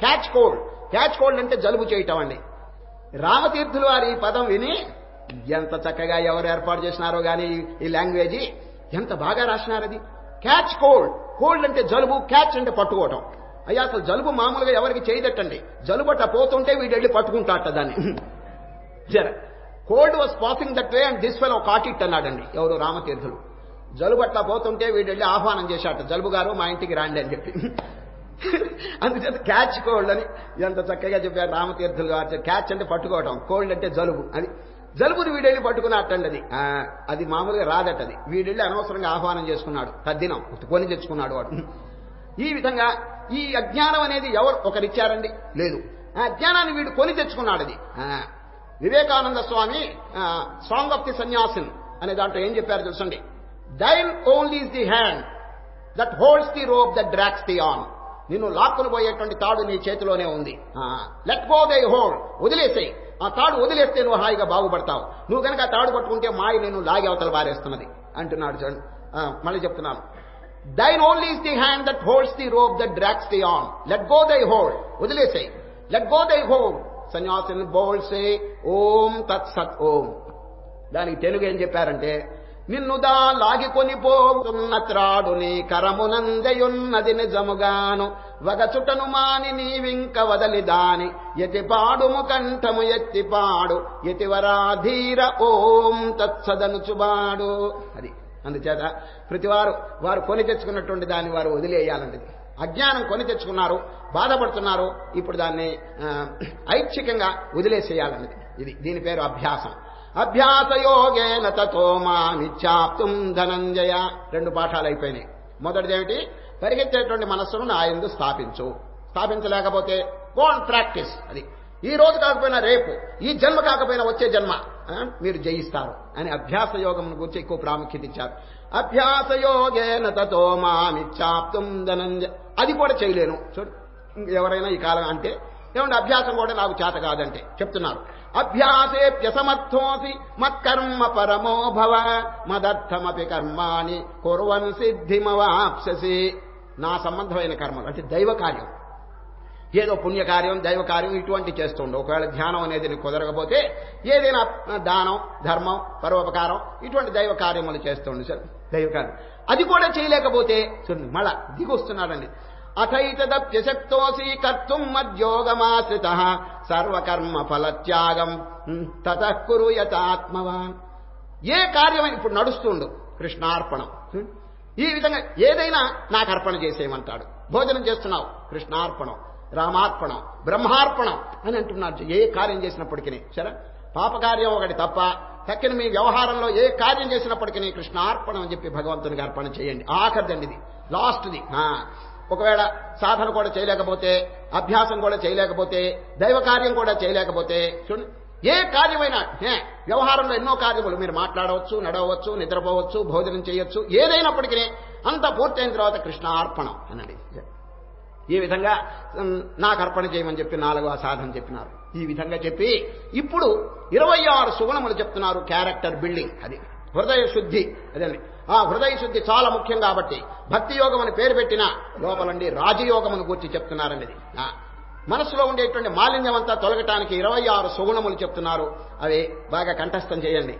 Catch cold. క్యాచ్ కోల్డ్ అంటే జలుబు చేయటం అండి. రామతీర్థులు వారు ఈ పదం విని ఎంత చక్కగా ఎవరు ఏర్పాటు చేసినారో గానీ ఈ లాంగ్వేజీ ఎంత బాగా రాసినారు. అది క్యాచ్ కోల్డ్. కోల్డ్ అంటే జలుబు, క్యాచ్ అంటే పట్టుకోవటం. అయ్యా, అసలు జలుబు మామూలుగా ఎవరికి చేయదట్టండి. జలుబట్ట పోతుంటే వీడెళ్ళి పట్టుకుంటాట దాన్ని. Cold was passing that way and this fellow caught it అన్నాడండి ఎవరు? రామతీర్థులు. జలుబట్లా పోతుంటే వీడెళ్ళి ఆహ్వానం చేశాట, జలుబు గారు మా ఇంటికి రాండి అని చెప్పి. అందుచేత క్యాచ్ కోల్డ్ అని ఎంత చక్కగా చెప్పారు రామతీర్థులు గారు. క్యాచ్ అంటే పట్టుకోవటం, కోల్డ్ అంటే జలుబు. అది జలుబుని వీడెళ్ళి పట్టుకున్నట్టండి. అది మామూలుగా రాదటది. వీడెళ్ళి అనవసరంగా ఆహ్వానం చేసుకున్నాడు, తద్దినం కొని తెచ్చుకున్నాడు వాడు. ఈ విధంగా ఈ అజ్ఞానం అనేది ఎవరు ఒకరిచ్చారండి? లేదు. ఆ అజ్ఞానాన్ని వీడు కొని తెచ్చుకున్నాడు. అది Vivekananda Swami song of the sannyasin అనే దాంట్లో ఏం చెప్పారు తెలుసండి? Thine only is the hand that holds the rope that drags thee on. నిన్ను లాక్కుని పోయేటువంటి తాడు నీ చేతిలోనే ఉంది. లెట్ గో దై హోల్డ్. వదిలేసేయి. ఆ తాడు వదిలేస్తే నువ్వు హాయిగా బాగుపడతావు. నువ్వు కనుక ఆ తాడు పట్టుకుంటే మాయ నిన్ను లాగి అవతల బారేస్తున్నది అంటున్నాడు. చూడండి, మళ్ళీ చెప్తున్నాను. Thine only is the hand that holds the rope that drags thee on. Let go thy hold. వదిలేసేయి. Let go thy hold. సన్యాసిని బోల్సే ఓం తత్సత్ ఓం. దానికి తెలుగు ఏం చెప్పారంటే, నిన్నుదా లాగికొని పోతున్న త్రాడు నీ కరమునందయున్నది నిజముగాను వగచుటను మాని నీవింక వదలి దాని యతి పాడుము కంఠము ఎత్తి పాడు యతివరాధీర ఓం తత్సదనుచుబాడు. అది అందుచేత ప్రతివారు వారు కొని తెచ్చుకున్నటువంటి దాన్ని వారు వదిలేయాలండి. అజ్ఞానం కొని తెచ్చుకున్నారు, బాధపడుతున్నారు. ఇప్పుడు దాన్ని ఐచ్ఛికంగా వదిలేసేయాలన్నది. ఇది దీని పేరు అభ్యాసం. అభ్యాసయోగేన తతో మామిచ్ఛాప్తుం ధనంజయ. 2 పాఠాలు అయిపోయినాయి. మొదటిది ఏమిటి? పరిగెత్తేటువంటి మనస్సును నా యందు స్థాపించు. స్థాపించలేకపోతే గో ఆన్ ప్రాక్టీస్. అది ఈ రోజు కాకపోయినా రేపు, ఈ జన్మ కాకపోయినా వచ్చే జన్మ మీరు జయిస్తారు అని అభ్యాస యోగం గురించి ఎక్కువ ప్రాముఖ్యత ఇచ్చారు. అభ్యాసయోగేన తతో మామిచ్ఛాప్తుం ధనంజయ. అది కూడా చేయలేను. చూడు, ఎవరైనా ఈ కాలం అంటే ఏమంటే అభ్యాసం కూడా నాకు చేత కాదంటే చెప్తున్నారు. అభ్యాసేప్యసమర్థోసి మత్కర్మ పరమో భవ మదర్థమపి కర్మాణి కుర్వన్ సిద్ధిమవాప్స్యసి. నా సంబంధమైన కర్మలు అంటే దైవ కార్యం, ఏదో పుణ్యకార్యం దైవకార్యం ఇటువంటి చేస్తుండే. ఒకవేళ ధ్యానం అనేది నీకు కుదరకపోతే ఏదైనా దానం ధర్మం పరోపకారం ఇటువంటి దైవ కార్యములు చేస్తుండే. సార్ దైవకార్యం అది కూడా చేయలేకపోతే చూడండి మళ్ళా దిగొస్తున్నాడండి. అథైతదప్యశక్తోసి కర్తుం మద్యోగమాశ్రిత సర్వకర్మ ఫలత్యాగం తతః కురు యతాత్మవాన్. ఏ కార్యమైనా ఇప్పుడు నడుస్తుండు కృష్ణార్పణం. ఈ విధంగా ఏదైనా నాకు అర్పణ చేసేయమంటాడు. భోజనం చేస్తున్నావు కృష్ణార్పణం, రామార్పణం, బ్రహ్మార్పణం అని అంటున్నాడు. ఏ కార్యం చేసినప్పటికీ సరే, పాపకార్యం ఒకటి తప్ప తక్కిన మీ వ్యవహారంలో ఏ కార్యం చేసినప్పటికీ కృష్ణార్పణం అని చెప్పి భగవంతునికి అర్పణ చేయండి. ఆఖరిదండి ఇది, లాస్ట్ది. ఒకవేళ సాధన కూడా చేయలేకపోతే, అభ్యాసం కూడా చేయలేకపోతే, దైవ కార్యం కూడా చేయలేకపోతే చూడండి, ఏ కార్యమైనా వ్యవహారంలో ఎన్నో కార్యములు మీరు మాట్లాడవచ్చు, నడవచ్చు, నిద్రపోవచ్చు, భోజనం చేయొచ్చు, ఏదైనప్పటికీ అంతా పూర్తయిన తర్వాత కృష్ణార్పణం అనండి. ఈ విధంగా నాకు అర్పణ చేయమని చెప్పి 4వ సాధన చెప్పినారు. ఈ విధంగా చెప్పి ఇప్పుడు 26 సుగుణములు చెప్తున్నారు. క్యారెక్టర్ బిల్డింగ్, అది హృదయ శుద్ధి. అదండి ఆ హృదయ శుద్ధి చాలా ముఖ్యం కాబట్టి భక్తి యోగం అని పేరు పెట్టిన లోపలండి రాజయోగమును గురించి చెప్తున్నారండి. ఇది మనసులో ఉండేటువంటి మాలిన్యం అంతా తొలగటానికి 26 సుగుణములు చెప్తున్నారు. అవి బాగా కంఠస్థం చేయండి.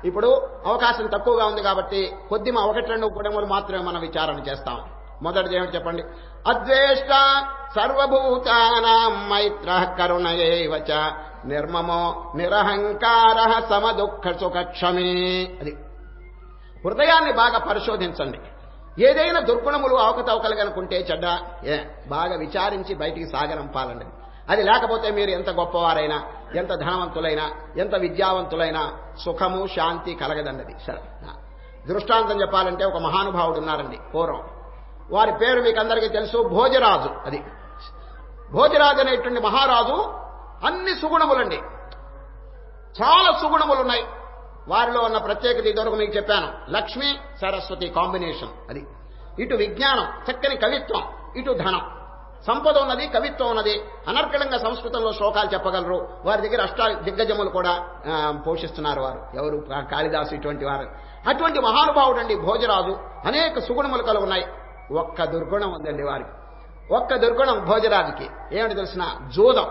ఇప్పుడు అవకాశం తక్కువగా ఉంది కాబట్టి కొద్దిగా 1-2 గుణములు మాత్రమే మనం విచారణ చేస్తాం. మొదటిది ఏమిటి చెప్పండి? అద్వేష్ట సర్వభూతానాం మైత్రః కరుణ ఏవ చ నిర్మమో నిరహంకార సమదుఃఖ సుఖక్షమే. అది హృదయాన్ని బాగా పరిశోధించండి. ఏదైనా దుర్గుణములు అవకతవకలు కనుకుంటే చెడ్డ బాగా విచారించి బయటికి సాగరంపాలండి. అది లేకపోతే మీరు ఎంత గొప్పవారైనా, ఎంత ధనవంతులైనా, ఎంత విద్యావంతులైనా సుఖము శాంతి కలగదండి. సరే, దృష్టాంతం చెప్పాలంటే ఒక మహానుభావుడు ఉన్నారండి పూర్వం. వారి పేరు మీకు అందరికీ తెలుసు, భోజరాజు. అది భోజరాజు అనేటువంటి మహారాజు అన్ని సుగుణములండి, చాలా సుగుణములున్నాయి. వారిలో ఉన్న ప్రత్యేకత ఇదివరకు మీకు చెప్పాను, లక్ష్మీ సరస్వతి కాంబినేషన్. అది ఇటు విజ్ఞానం, చక్కని కవిత్వం, ఇటు ధనం, సంపద ఉన్నది, కవిత్వం ఉన్నది. అనర్గళంగా సంస్కృతంలో శ్లోకాలు చెప్పగలరు. వారి దగ్గర దిగ్గజములు కూడా పోషిస్తున్నారు వారు. ఎవరు? కాళిదాసు ఇటువంటి వారు. అటువంటి మహానుభావుడు అండి భోజరాజు. అనేక సుగుణములు కలిగి ఉన్నాయి. ఒక్క దుర్గుణం ఉందండి వారికి. ఒక్క దుర్గుణం భోజరాజుకి. ఏమిటి తెలిసిన? జూదం.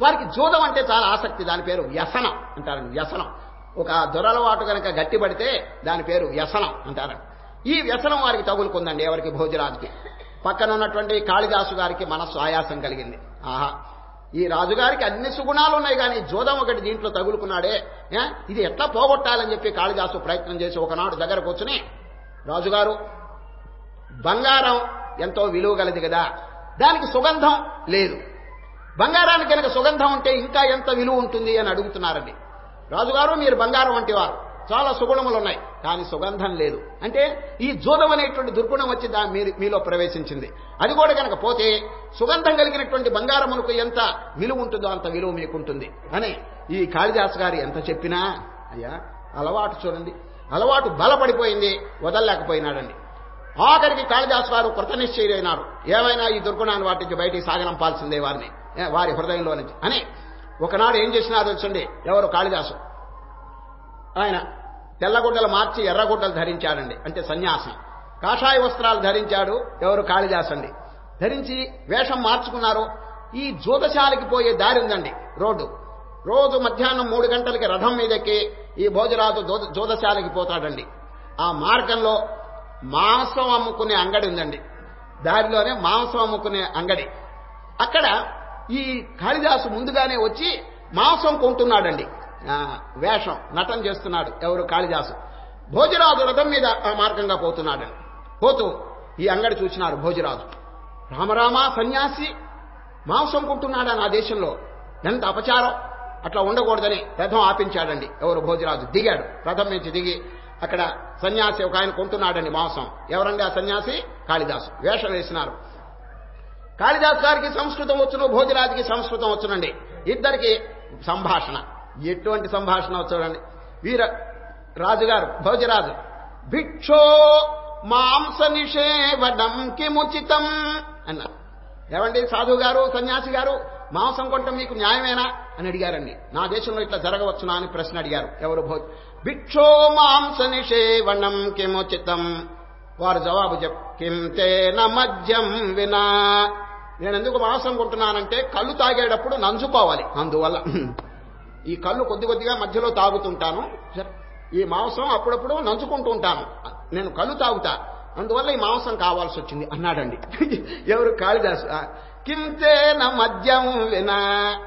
వారికి జూదం అంటే చాలా ఆసక్తి. దాని పేరు వ్యసనం అంటారండి. వ్యసనం. ఒక దురలవాటు కనుక గట్టిపడితే దాని పేరు వ్యసనం అంటారండి. ఈ వ్యసనం వారికి తగులుకుందండి. ఎవరికి? భోజరాజుకి. పక్కన ఉన్నటువంటి కాళిదాసు గారికి మనస్సు ఆయాసం కలిగింది. ఆహా, ఈ రాజుగారికి అన్ని సుగుణాలు ఉన్నాయి, కానీ జూదం ఒకటి దీంట్లో తగులుకున్నాడే, ఇది ఎట్లా పోగొట్టాలని చెప్పి కాళిదాసు ప్రయత్నం చేసి ఒకనాడు దగ్గర కూర్చుని, రాజుగారు, బంగారం ఎంతో విలువ గలది కదా, దానికి సుగంధం లేదు. బంగారానికి కనుక సుగంధం ఉంటే ఇంకా ఎంత విలువ ఉంటుంది అని అడుగుతున్నారండి. రాజుగారు, మీరు బంగారం వంటి వారు, చాలా సుగుణములు ఉన్నాయి, కానీ సుగంధం లేదు. అంటే ఈ జూదం అనేటువంటి దుర్గుణం వచ్చి మీలో ప్రవేశించింది. అది కూడా కనుక పోతే సుగంధం కలిగినటువంటి బంగారమునకు ఎంత విలువ ఉంటుందో అంత విలువ మీకుంటుంది అని ఈ కాళిదాసు గారు ఎంత చెప్పినా, అయ్యా అలవాటు చూడండి, అలవాటు బలపడిపోయింది, వదలలేకపోయినాడండి. ఆఖరికి కాళిదాసు గారు కృతనిశ్చయులైనారు. ఏమైనా ఈ దుర్గుణాన్ని వాటి నుంచి బయటికి సాగనంపాల్సిందే వారిని, వారి హృదయంలో నుంచి అని. ఒకనాడు ఏం చేసినారో తెలుసండి. ఎవరు? కాళిదాసు. ఆయన తెల్లగుడ్డలు మార్చి ఎర్రగుడ్డలు ధరించాడండి, అంటే సన్యాసం. కాషాయ వస్త్రాలు ధరించాడు. ఎవరు? కాళిదాసు అండి. ధరించి వేషం మార్చుకున్నారు. ఈ జూదశాలకి పోయే దారి ఉందండి, రోడ్డు. రోజు మధ్యాహ్నం 3 గంటలకి రథం మీదెక్కి ఈ భోజరాజు జూదశాలకి పోతాడండి. ఆ మార్గంలో మాంసం అమ్ముకునే అంగడి ఉందండి. దారిలోనే మాంసం అమ్ముకునే అంగడి. అక్కడ ఈ కాళిదాసు ముందుగానే వచ్చి మాంసం కొంటున్నాడండి. వేషం నటన చేస్తున్నాడు. ఎవరు? కాళిదాసు. భోజరాజు రథం మీద ఆ మార్గంగా పోతున్నాడండి. పోతూ ఈ అంగడి చూసినారు భోజరాజు. రామరామ, సన్యాసి మాంసం కొంటున్నాడా నా దేశంలో, ఎంత అపచారం, అట్లా ఉండకూడదని రథం ఆపించాడండి. ఎవరు? భోజరాజు. దిగాడు, రథం నుంచి దిగి అక్కడ సన్యాసి ఒక ఆయన కొంటున్నాడండి మాంసం. ఎవరండి ఆ సన్యాసి? కాళిదాసు. వేషం వేసినారు. కాళిదాసు గారికి సంస్కృతం వచ్చును, భోజరాజుకి సంస్కృతం వచ్చునండి. ఇద్దరికి సంభాషణ. ఎటువంటి సంభాషణ చూడండి. వీర రాజుగారు భోజరాజు, భిక్షో మాంస నిషేవడం కిముచితం అన్నారు. ఏమండి సాధువు గారు, సన్యాసి గారు, మాంసం కొంటాం మీకు న్యాయమేనా అని అడిగారండి. నా దేశంలో ఇట్లా జరగవచ్చునా అని ప్రశ్న అడిగారు. ఎవరు? భిక్షో మాంస నిషేవణం కిముచితం. వారు జవాబు కిం తేన మద్యం వినా. నేను ఎందుకు మాంసం కొంటున్నానంటే కళ్ళు తాగేటప్పుడు నంచుకోవాలి, అందువల్ల ఈ కళ్ళు కొద్ది కొద్దిగా మధ్యలో తాగుతుంటాను, ఈ మాంసం అప్పుడప్పుడు నంచుకుంటూ ఉంటాను, నేను కళ్ళు తాగుతా, అందువల్ల ఈ మాంసం కావాల్సి వచ్చింది అన్నాడండి. ఎవరు? కాళిదాసు. కింతేన మద్యం వినా.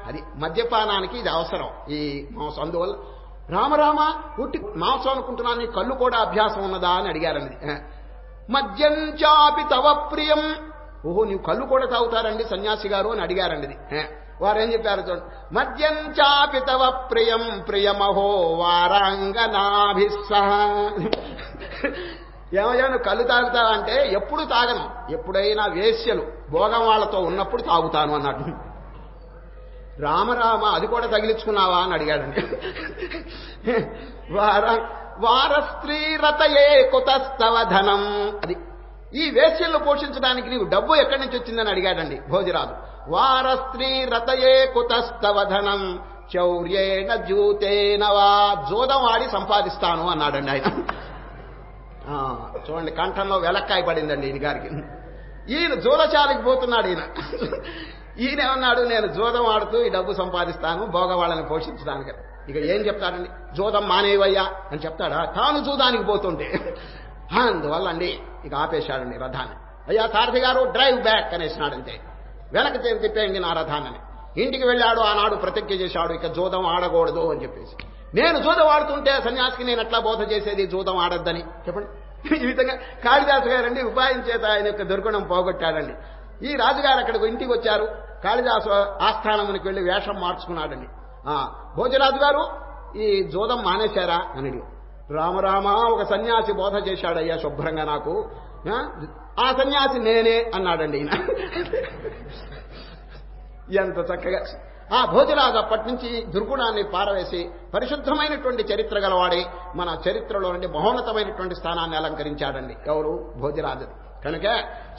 అది మద్యపానానికి ఇది అవసరం, ఈ మాంసం. అందువల్ల రామరామ, పుట్టి మాంసం అనుకుంటున్నాను, నీ కళ్ళు కూడా అభ్యాసం ఉన్నదా అని అడిగారండి. మద్యం చాపి తవ ప్రియం. ఓహో, నీవు కళ్ళు కూడా తాగుతారండి సన్యాసి గారు అని అడిగారండి. వారేం చెప్పారు చూడండి. మద్యం చాపి తవ ప్రియం ప్రియమహో వారాంగనాభిస్సహ. ఏమయ్యా నువ్వు కళ్ళు తాగుతావా అంటే, ఎప్పుడు తాగను, ఎప్పుడైనా వేశ్యలు భోగం వాళ్లతో ఉన్నప్పుడు తాగుతాను అన్నాడు. రామరామ, అది కూడా తగిలించుకున్నావా అని అడిగాడండి. వారస్త్రీ రతయే కుతస్తవ ధనం. అది ఈ వేశ్యలను పోషించడానికి నీవు డబ్బు ఎక్కడి నుంచి వచ్చిందని అడిగాడండి భోజరాజు. వారస్త్రీ రతయే కుతస్తవ ధనం చౌర్యేణ జూతేనవా. జోదం ఆడి సంపాదిస్తాను అన్నాడండి ఆయన. చూడండి, కంఠంలో వెలక్కాయ పడిందండి ఈయన గారికి. ఈయన జూదశాలకి పోతున్నాడు. ఈయన ఏమన్నాడు, నేను జూదం ఆడుతూ ఈ డబ్బు సంపాదిస్తాను భోగ వాళ్ళని పోషించడానికి. ఇక ఏం చెప్తాడండి, జూదం మానేవయ్యా అని చెప్తాడా, తాను జూదానికి పోతుంటే. అందువల్ల అండి ఇక ఆపేశాడండి రథాన్ని. అయ్యా సారథి గారు, డ్రైవ్ బ్యాక్ అనేసినాడంతే, వెనక్కి తిప్పేయండి నా రథాన్ని. ఇంటికి వెళ్ళాడు. ఆనాడు ప్రతిజ్ఞ చేశాడు, ఇక జూదం ఆడకూడదు అని చెప్పేసి. నేను జూదం ఆడుతుంటే సన్యాసికి నేను ఎట్లా బోధ చేసేది జూదం ఆడద్దని చెప్పండి. ఈ విధంగా కాళిదాసు గారండి ఉపాయం చేత ఆయన యొక్క దుర్గుణం పోగొట్టాడండి. ఈ రాజుగారు అక్కడికి ఇంటికి వచ్చారు. కాళిదాసు ఆస్థానమునికి వెళ్లి వేషం మార్చుకున్నాడండి. భోజరాజు గారు ఈ జూదం మానేశారా అని రామరామ ఒక సన్యాసి బోధ చేశాడయ్యా శుభ్రంగా నాకు, ఆ సన్యాసి నేనే అన్నాడండి ఈయన. ఎంత చక్కగా ఆ భోజరాజు అప్పటి నుంచి దుర్గుణాన్ని పారవేసి పరిశుద్ధమైనటువంటి చరిత్ర గలవాడి మన చరిత్రలో నుండి మహోన్నతమైనటువంటి స్థానాన్ని అలంకరించాడండి. ఎవరు? భోజరాజు. కనుక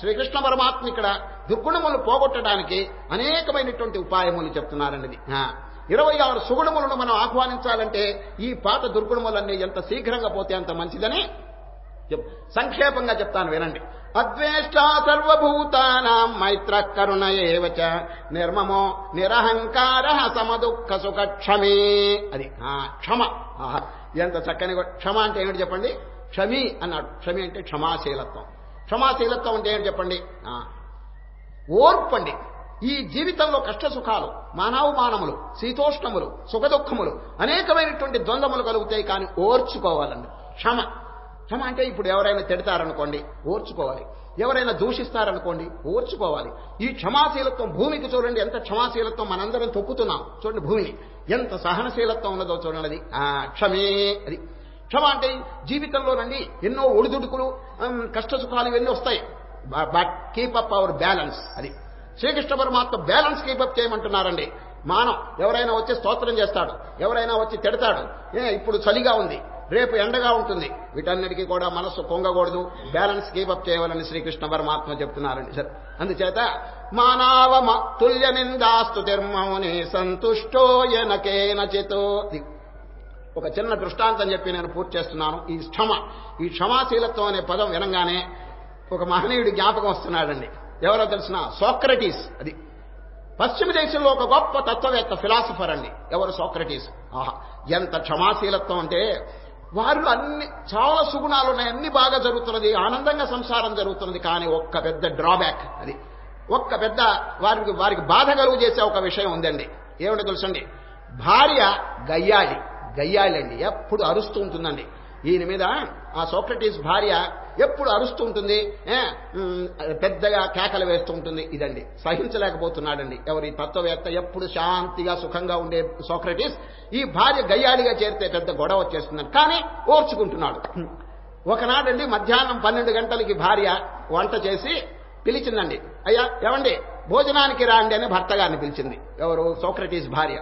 శ్రీకృష్ణ పరమాత్మ ఇక్కడ దుర్గుణములు పోగొట్టడానికి అనేకమైనటువంటి ఉపాయములు చెప్తున్నారండి. 26 సుగుణములను మనం ఆహ్వానించాలంటే ఈ పాత దుర్గుణములన్నీ ఎంత శీఘ్రంగా పోతే అంత మంచిదని సంక్షేపంగా చెప్తాను వినండి. అద్వేష్ట సర్వభూతానాం మైత్ర కరుణ ఏవ చ నిర్మమో నిరహంకార సమదుఃఖ సుఖ క్షమే. అది క్షమ. ఎంత చక్కని క్షమ అంటే ఏమిటి చెప్పండి? క్షమి అన్నాడు. క్షమి అంటే క్షమాశీలత్వం. క్షమాశీలత్వం అంటే ఏంటి చెప్పండి? ఓర్పండి. ఈ జీవితంలో కష్ట సుఖాలు, మానవమానములు, శీతోష్ణములు, సుఖదుఖములు, అనేకమైనటువంటి ద్వంద్వములు కలుగుతాయి, కానీ ఓర్చుకోవాలండి. క్షమ. క్షమ అంటే ఇప్పుడు ఎవరైనా తిడతారనుకోండి ఓర్చుకోవాలి, ఎవరైనా దూషిస్తారనుకోండి ఓర్చుకోవాలి. ఈ క్షమాశీలత్వం భూమికి చూడండి ఎంత క్షమాశీలత్వం, మనందరం తొక్కుతున్నాం చూడండి భూమిని, ఎంత సహనశీలత్వం ఉన్నదో చూడండి. క్షమే. అది క్షమ అంటే జీవితంలోనండి ఎన్నో ఒడిదుడుకులు, కష్ట సుఖాలు ఇవన్నీ వస్తాయి, but keep up hour balance. అది శ్రీకృష్ణ పరమాత్మ బ్యాలెన్స్ కీపప్ చేయమంటున్నారండి. మానం ఎవరైనా వచ్చి స్తోత్రం చేస్తాడు, ఎవరైనా వచ్చి తిడతాడు, ఇప్పుడు చలిగా ఉంది, రేపు ఎండగా ఉంటుంది, వీటన్నిటికీ కూడా మనస్సు పొంగకూడదు, బ్యాలెన్స్ కీపప్ చేయాలని శ్రీకృష్ణ పరమాత్మ చెప్తున్నారండి. సరే, అందుచేత మానవ తుల్యమిందాస్తు తిర్మౌని సంతుష్టో యనకేనచితో. ఒక చిన్న దృష్టాంతం చెప్పి నేను పూర్తి చేస్తున్నాను. ఈ క్షమాశీలత్వం అనే పదం వినంగానే ఒక మహనీయుడి జ్ఞాపకం వస్తున్నాడండి. ఎవరో తెలిసిన? సోక్రటీస్. అది పశ్చిమ దేశంలో ఒక గొప్ప తత్వవేత్త, ఫిలాసఫర్ అండి. ఎవరు? సోక్రటీస్. ఎంత క్షమాశీలత్వం అంటే వారు అన్ని చాలా సుగుణాలు ఉన్నాయి, అన్ని బాగా జరుగుతున్నది, ఆనందంగా సంసారం జరుగుతున్నది, కానీ ఒక్క పెద్ద డ్రాబ్యాక్, అది ఒక్క పెద్ద వారికి బాధ కలుగు చేసే ఒక విషయం ఉందండి. ఏమిటో తెలుసండి? భార్య గయ్యాళి అండి, ఎప్పుడు అరుస్తూ ఉంటుందండి. ఈయన మీద ఆ సోక్రటీస్ భార్య ఎప్పుడు అరుస్తూ ఉంటుంది, పెద్దగా కేకలు వేస్తూ ఉంటుంది. ఇదండి సహించలేకపోతున్నాడండి ఎవరి తత్వవేత్త. ఎప్పుడు శాంతిగా సుఖంగా ఉండే సోక్రటీస్ ఈ భార్య గయ్యాడిగా చేరితే పెద్ద గొడవ వచ్చేస్తుందని, కానీ ఓర్చుకుంటున్నాడు. ఒకనాడండి మధ్యాహ్నం 12 గంటలకి భార్య వంట చేసి పిలిచిందండి. అయ్యా ఏమండి భోజనానికి రాండి అని భర్త గారిని పిలిచింది. ఎవరు? సోక్రటీస్ భార్య.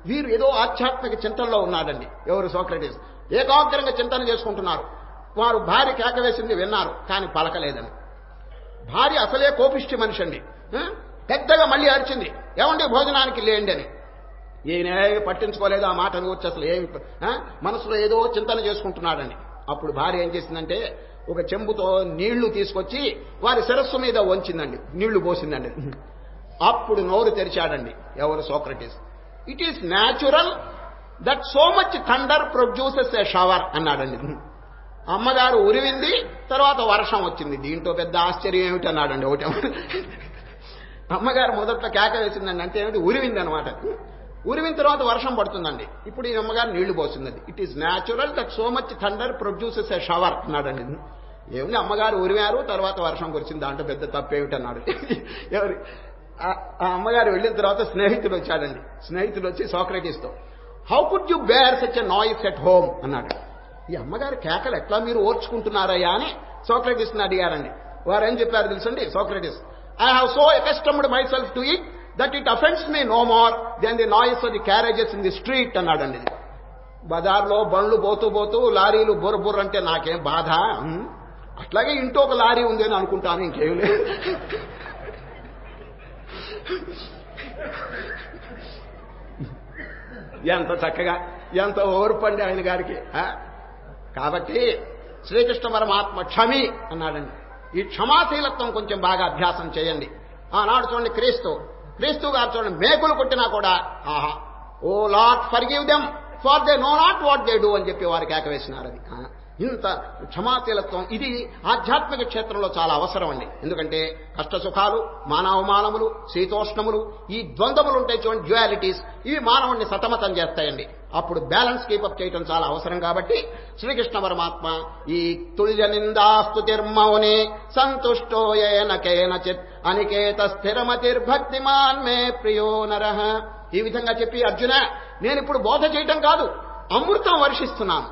వీరు ఏదో ఆధ్యాత్మిక చింతనలో ఉన్నాడండి. ఎవరు? సోక్రటీస్. ఏకాగ్రంగా చింతన చేసుకుంటున్నారు. వారు భార్య కేక వేసింది విన్నారు, కానీ పలకలేదని. భార్య అసలే కోపిష్టి మనిషి అండి, పెద్దగా మళ్ళీ అరిచింది, ఏమండి భోజనానికి లేండి అని. ఈయన పట్టించుకోలేదు ఆ మాటను వచ్చి, అసలు ఏమి మనసులో ఏదో చింతన చేసుకుంటున్నాడండి. అప్పుడు భార్య ఏం చేసిందంటే ఒక చెంబుతో నీళ్లు తీసుకొచ్చి వారి శిరస్సు మీద వంచిందండి, నీళ్లు పోసిందండి. అప్పుడు నోరు తెరిచాడండి ఎవరు? Socrates. It is natural that so much thunder produces a shower అన్నాడండి. అమ్మగారు ఉరివింది, తర్వాత వర్షం వచ్చింది, దీంట్లో పెద్ద ఆశ్చర్యం ఏమిటి అన్నాడండి. ఒకటే అమ్మగారు మొదట్లో కేక వేసిందండి, అంటే ఏమిటి? ఉరివింది అనమాట. ఉరివిన తర్వాత వర్షం పడుతుందండి. ఇప్పుడు ఈ అమ్మగారు నీళ్లు పోసిందండి. It is natural that so much thunder produces a shower అన్నాడండి. ఏమిటి? అమ్మగారు ఉరివారు, తర్వాత వర్షం కురిచింది, దాంట్లో పెద్ద తప్పేమిటి అన్నాడు. ఎవరి? ఆ అమ్మగారు వెళ్ళిన తర్వాత స్నేహితుడు వచ్చాడండి. స్నేహితుడు వచ్చి సోక్రటీస్తో, how could you bear such a noise at home అన్నాడు. ఈ అమ్మగారి కేకలు ఎట్లా మీరు ఓర్చుకుంటున్నారయ్యా అని సోక్రటీస్ని అడిగారండి. వారు ఏం చెప్పారు తెలుసండి? Socrates, I have so accustomed myself to it that it offends me no more then the noise of the carriages in the street అన్నాడండి. బజార్లో బండ్లు పోతూ లారీలు బుర్ర అంటే నాకేం బాధ, అట్లాగే ఇంట్లో ఒక లారీ ఉంది అని అనుకుంటాను, ఇంకేం లేదు. ఎంత చక్కగా, ఎంత ఓర్పండి ఆయన గారికి. కాబట్టి శ్రీకృష్ణ పరమాత్మ క్షమి అన్నాడండి. ఈ క్షమాశీలత్వం కొంచెం బాగా అభ్యాసం చేయండి. ఆనాడు చూడండి క్రీస్తు గారు చూడండి మేకులు కొట్టినా కూడా ఆహా O Lord forgive them for they know not what they do అని చెప్పి వారికి కేక వేసినారు. అది ఇంత క్షమాశీలత్వం ఇది ఆధ్యాత్మిక క్షేత్రంలో చాలా అవసరం అండి. ఎందుకంటే కష్ట సుఖాలు, మానవమానములు, శీతోష్ణములు, ఈ ద్వంద్వములు ఉంటాయి చూడండి, డ్యుయాలిటీస్, ఇవి మానవుడిని సతమతం చేస్తాయండి. అప్పుడు బ్యాలెన్స్ కీపప్ చేయడం చాలా అవసరం. కాబట్టి శ్రీకృష్ణ పరమాత్మ ఈ తుల్య నిందాస్తుతిర్మౌని సంతుష్టో ఏన కేనచిత్ అనికేత స్థిరమతిర్భక్తిమాన్ మే ప్రియో నరః, ఈ విధంగా చెప్పి, అర్జున నేను ఇప్పుడు బోధ చేయటం కాదు, అమృతం వర్షిస్తున్నాను.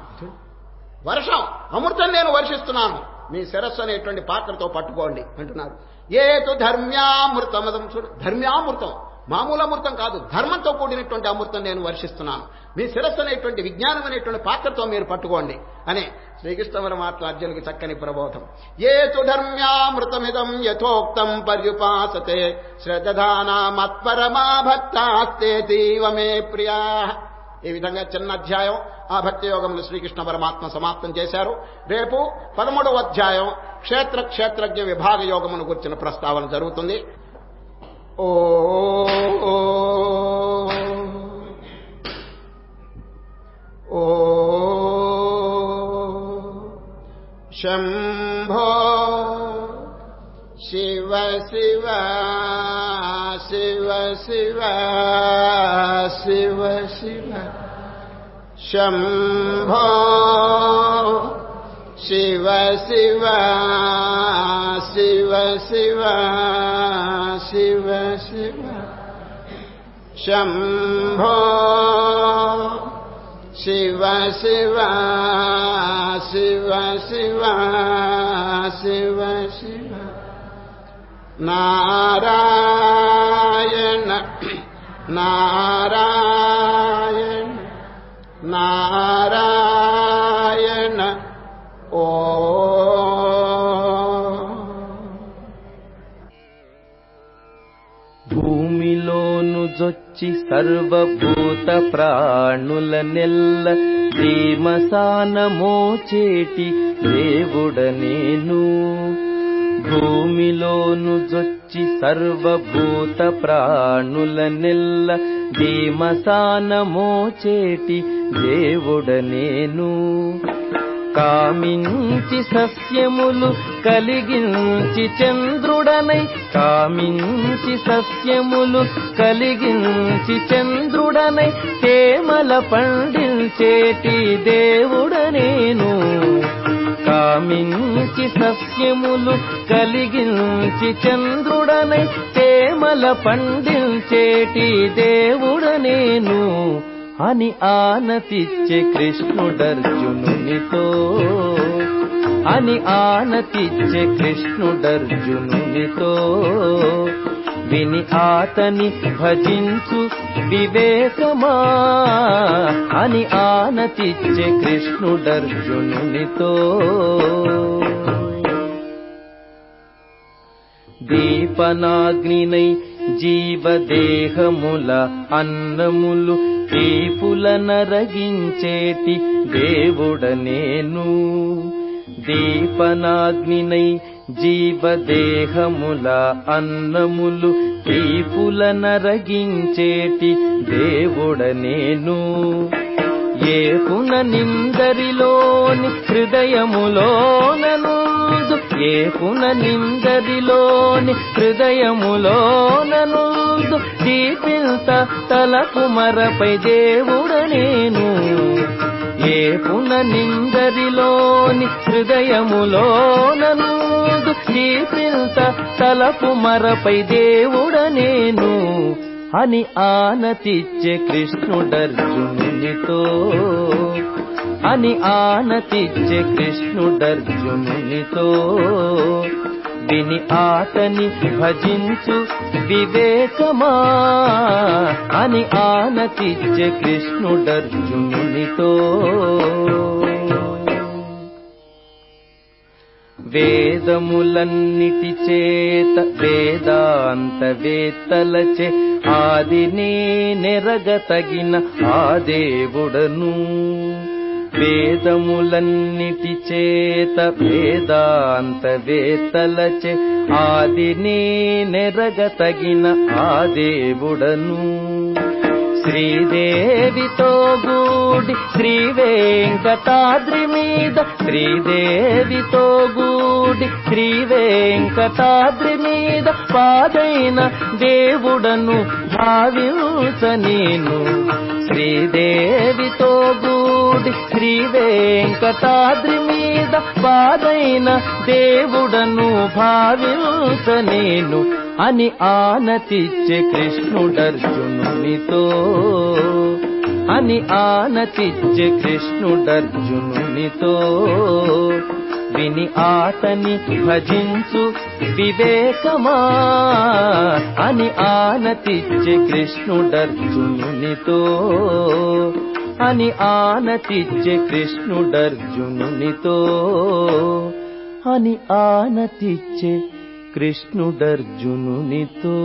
వర్షం అమృతం నేను వర్షిస్తున్నాను, మీ శిరస్సు అనేటువంటి పాత్రతో పట్టుకోండి అంటున్నారు. ఏతు ధర్మ్యామృతమదం, చూడు ధర్మ్యామృతం, మామూలు అమృతం కాదు, ధర్మంతో కూడినటువంటి అమృతం నేను వర్షిస్తున్నాను, మీ శిరస్సు అనేటువంటి విజ్ఞానం అనేటువంటి పాత్రతో మీరు పట్టుకోండి అనే శ్రీకృష్ణ పరమాత్మ అర్జునుడికి చక్కని ప్రబోధం. ఏతు ధర్మ్యామృతమిదం యథోక్తం పర్యుపాసతే శ్రద్ధానా మత్పరమా భక్తాస్తేతీవ మే ప్రియా. ఈ విధంగా చిన్న అధ్యాయం ఆ భక్తి యోగములు శ్రీకృష్ణ పరమాత్మ సమాప్తం చేశారు. రేపు 13వ అధ్యాయం క్షేత్రజ్ఞ విభాగ యోగమును గురించిన ప్రస్తావన జరుగుతుంది. ఓ శంభో శివ శివ శివ శివ శివ శివ శంభో శివ శివ శివ శివ శివ శివ శంభో శివ శివ శివ శివ శివ శివ నారాయణ నారాయణ నారాయణ ఓ. భూమిలోను జొచ్చి సర్వభూత ప్రాణుల నెల్ల ధీమసాన మోచేటి దేవుడ నేను. భూమిలోను జొచ్చి సర్వభూత ప్రాణుల నెల్ల ధీమసాన మోచేటి దేవుడ నేను. కామించి సస్యములు కలిగించి చంద్రుడనై, కామించి సస్యములు కలిగించి చంద్రుడనై తేమల పండించేటి దేవుడ నేను. కామించి సస్యములు కలిగించి చంద్రుడనై తేమల పండించేటి దేవుడ నేను అని ఆనతిచ్చే కృష్ణుడర్జునునితో, అని ఆనతిచ్చే కృష్ణుడర్జునునితో. విని ఆతని భజించు వివేకమా అని ఆనతిచ్చే కృష్ణుడర్జునునితో. దీపనాగ్నినై జీవదేహముల అన్నములు తీపుల నరగించేటి దేవుడ నేను. దీపనాగ్నినై జీవదేహముల అన్నములు తీపుల నరగించేటి దేవుడ నేను. ఏపున నిందరిలోని హృదయములోననుందు, ఏపున నిందరిలోని హృదయములోననుందు దీపింత తలకుమరపై దేవుడ నేను. ఏపున నిందరిలోని హృదయములోననుందు దీపింత తలకుమరపై దేవుడ నేను అని ఆనతిచ్చే కృష్ణుడర్జునునితో, అని ఆనతిచ్చే కృష్ణుడర్జునునితో. విని ఆతని భజించు వివేకమా అని ఆనతిచ్చే కృష్ణుడర్జునునితో. వేదములన్నిటి చేత వేదాంత వేత్తలచే ఆదినే నెరగతగిన ఆ దేవుడను. వేదములన్నిటి చేత వేదాంత వేత్తలచే ఆదినే నెరగతగిన ఆ దేవుడను. శ్రీదేవితో గూడి శ్రీ వెంకటాద్రి మీద, శ్రీదేవితో గూడి శ్రీ వెంకటాద్రి మీద పాదైన దేవుడను భావించ నేను. శ్రీదేవితో గూడి శ్రీ వెంకటాద్రి మీద పాదైన దేవుడను భావించ నేను అని ఆనతిచ్చే కృష్ణుడర్జునునితో, అని ఆనతిచ్చే కృష్ణుడర్జునునితో. విని ఆతని భజించు వివేకమా అని ఆనతిచ్చే కృష్ణుడర్జునునితో, అని ఆనతిచ్చే కృష్ణుడర్జునునితో, అని ఆనతిచ్చే కృష్ణుడర్జునునితో.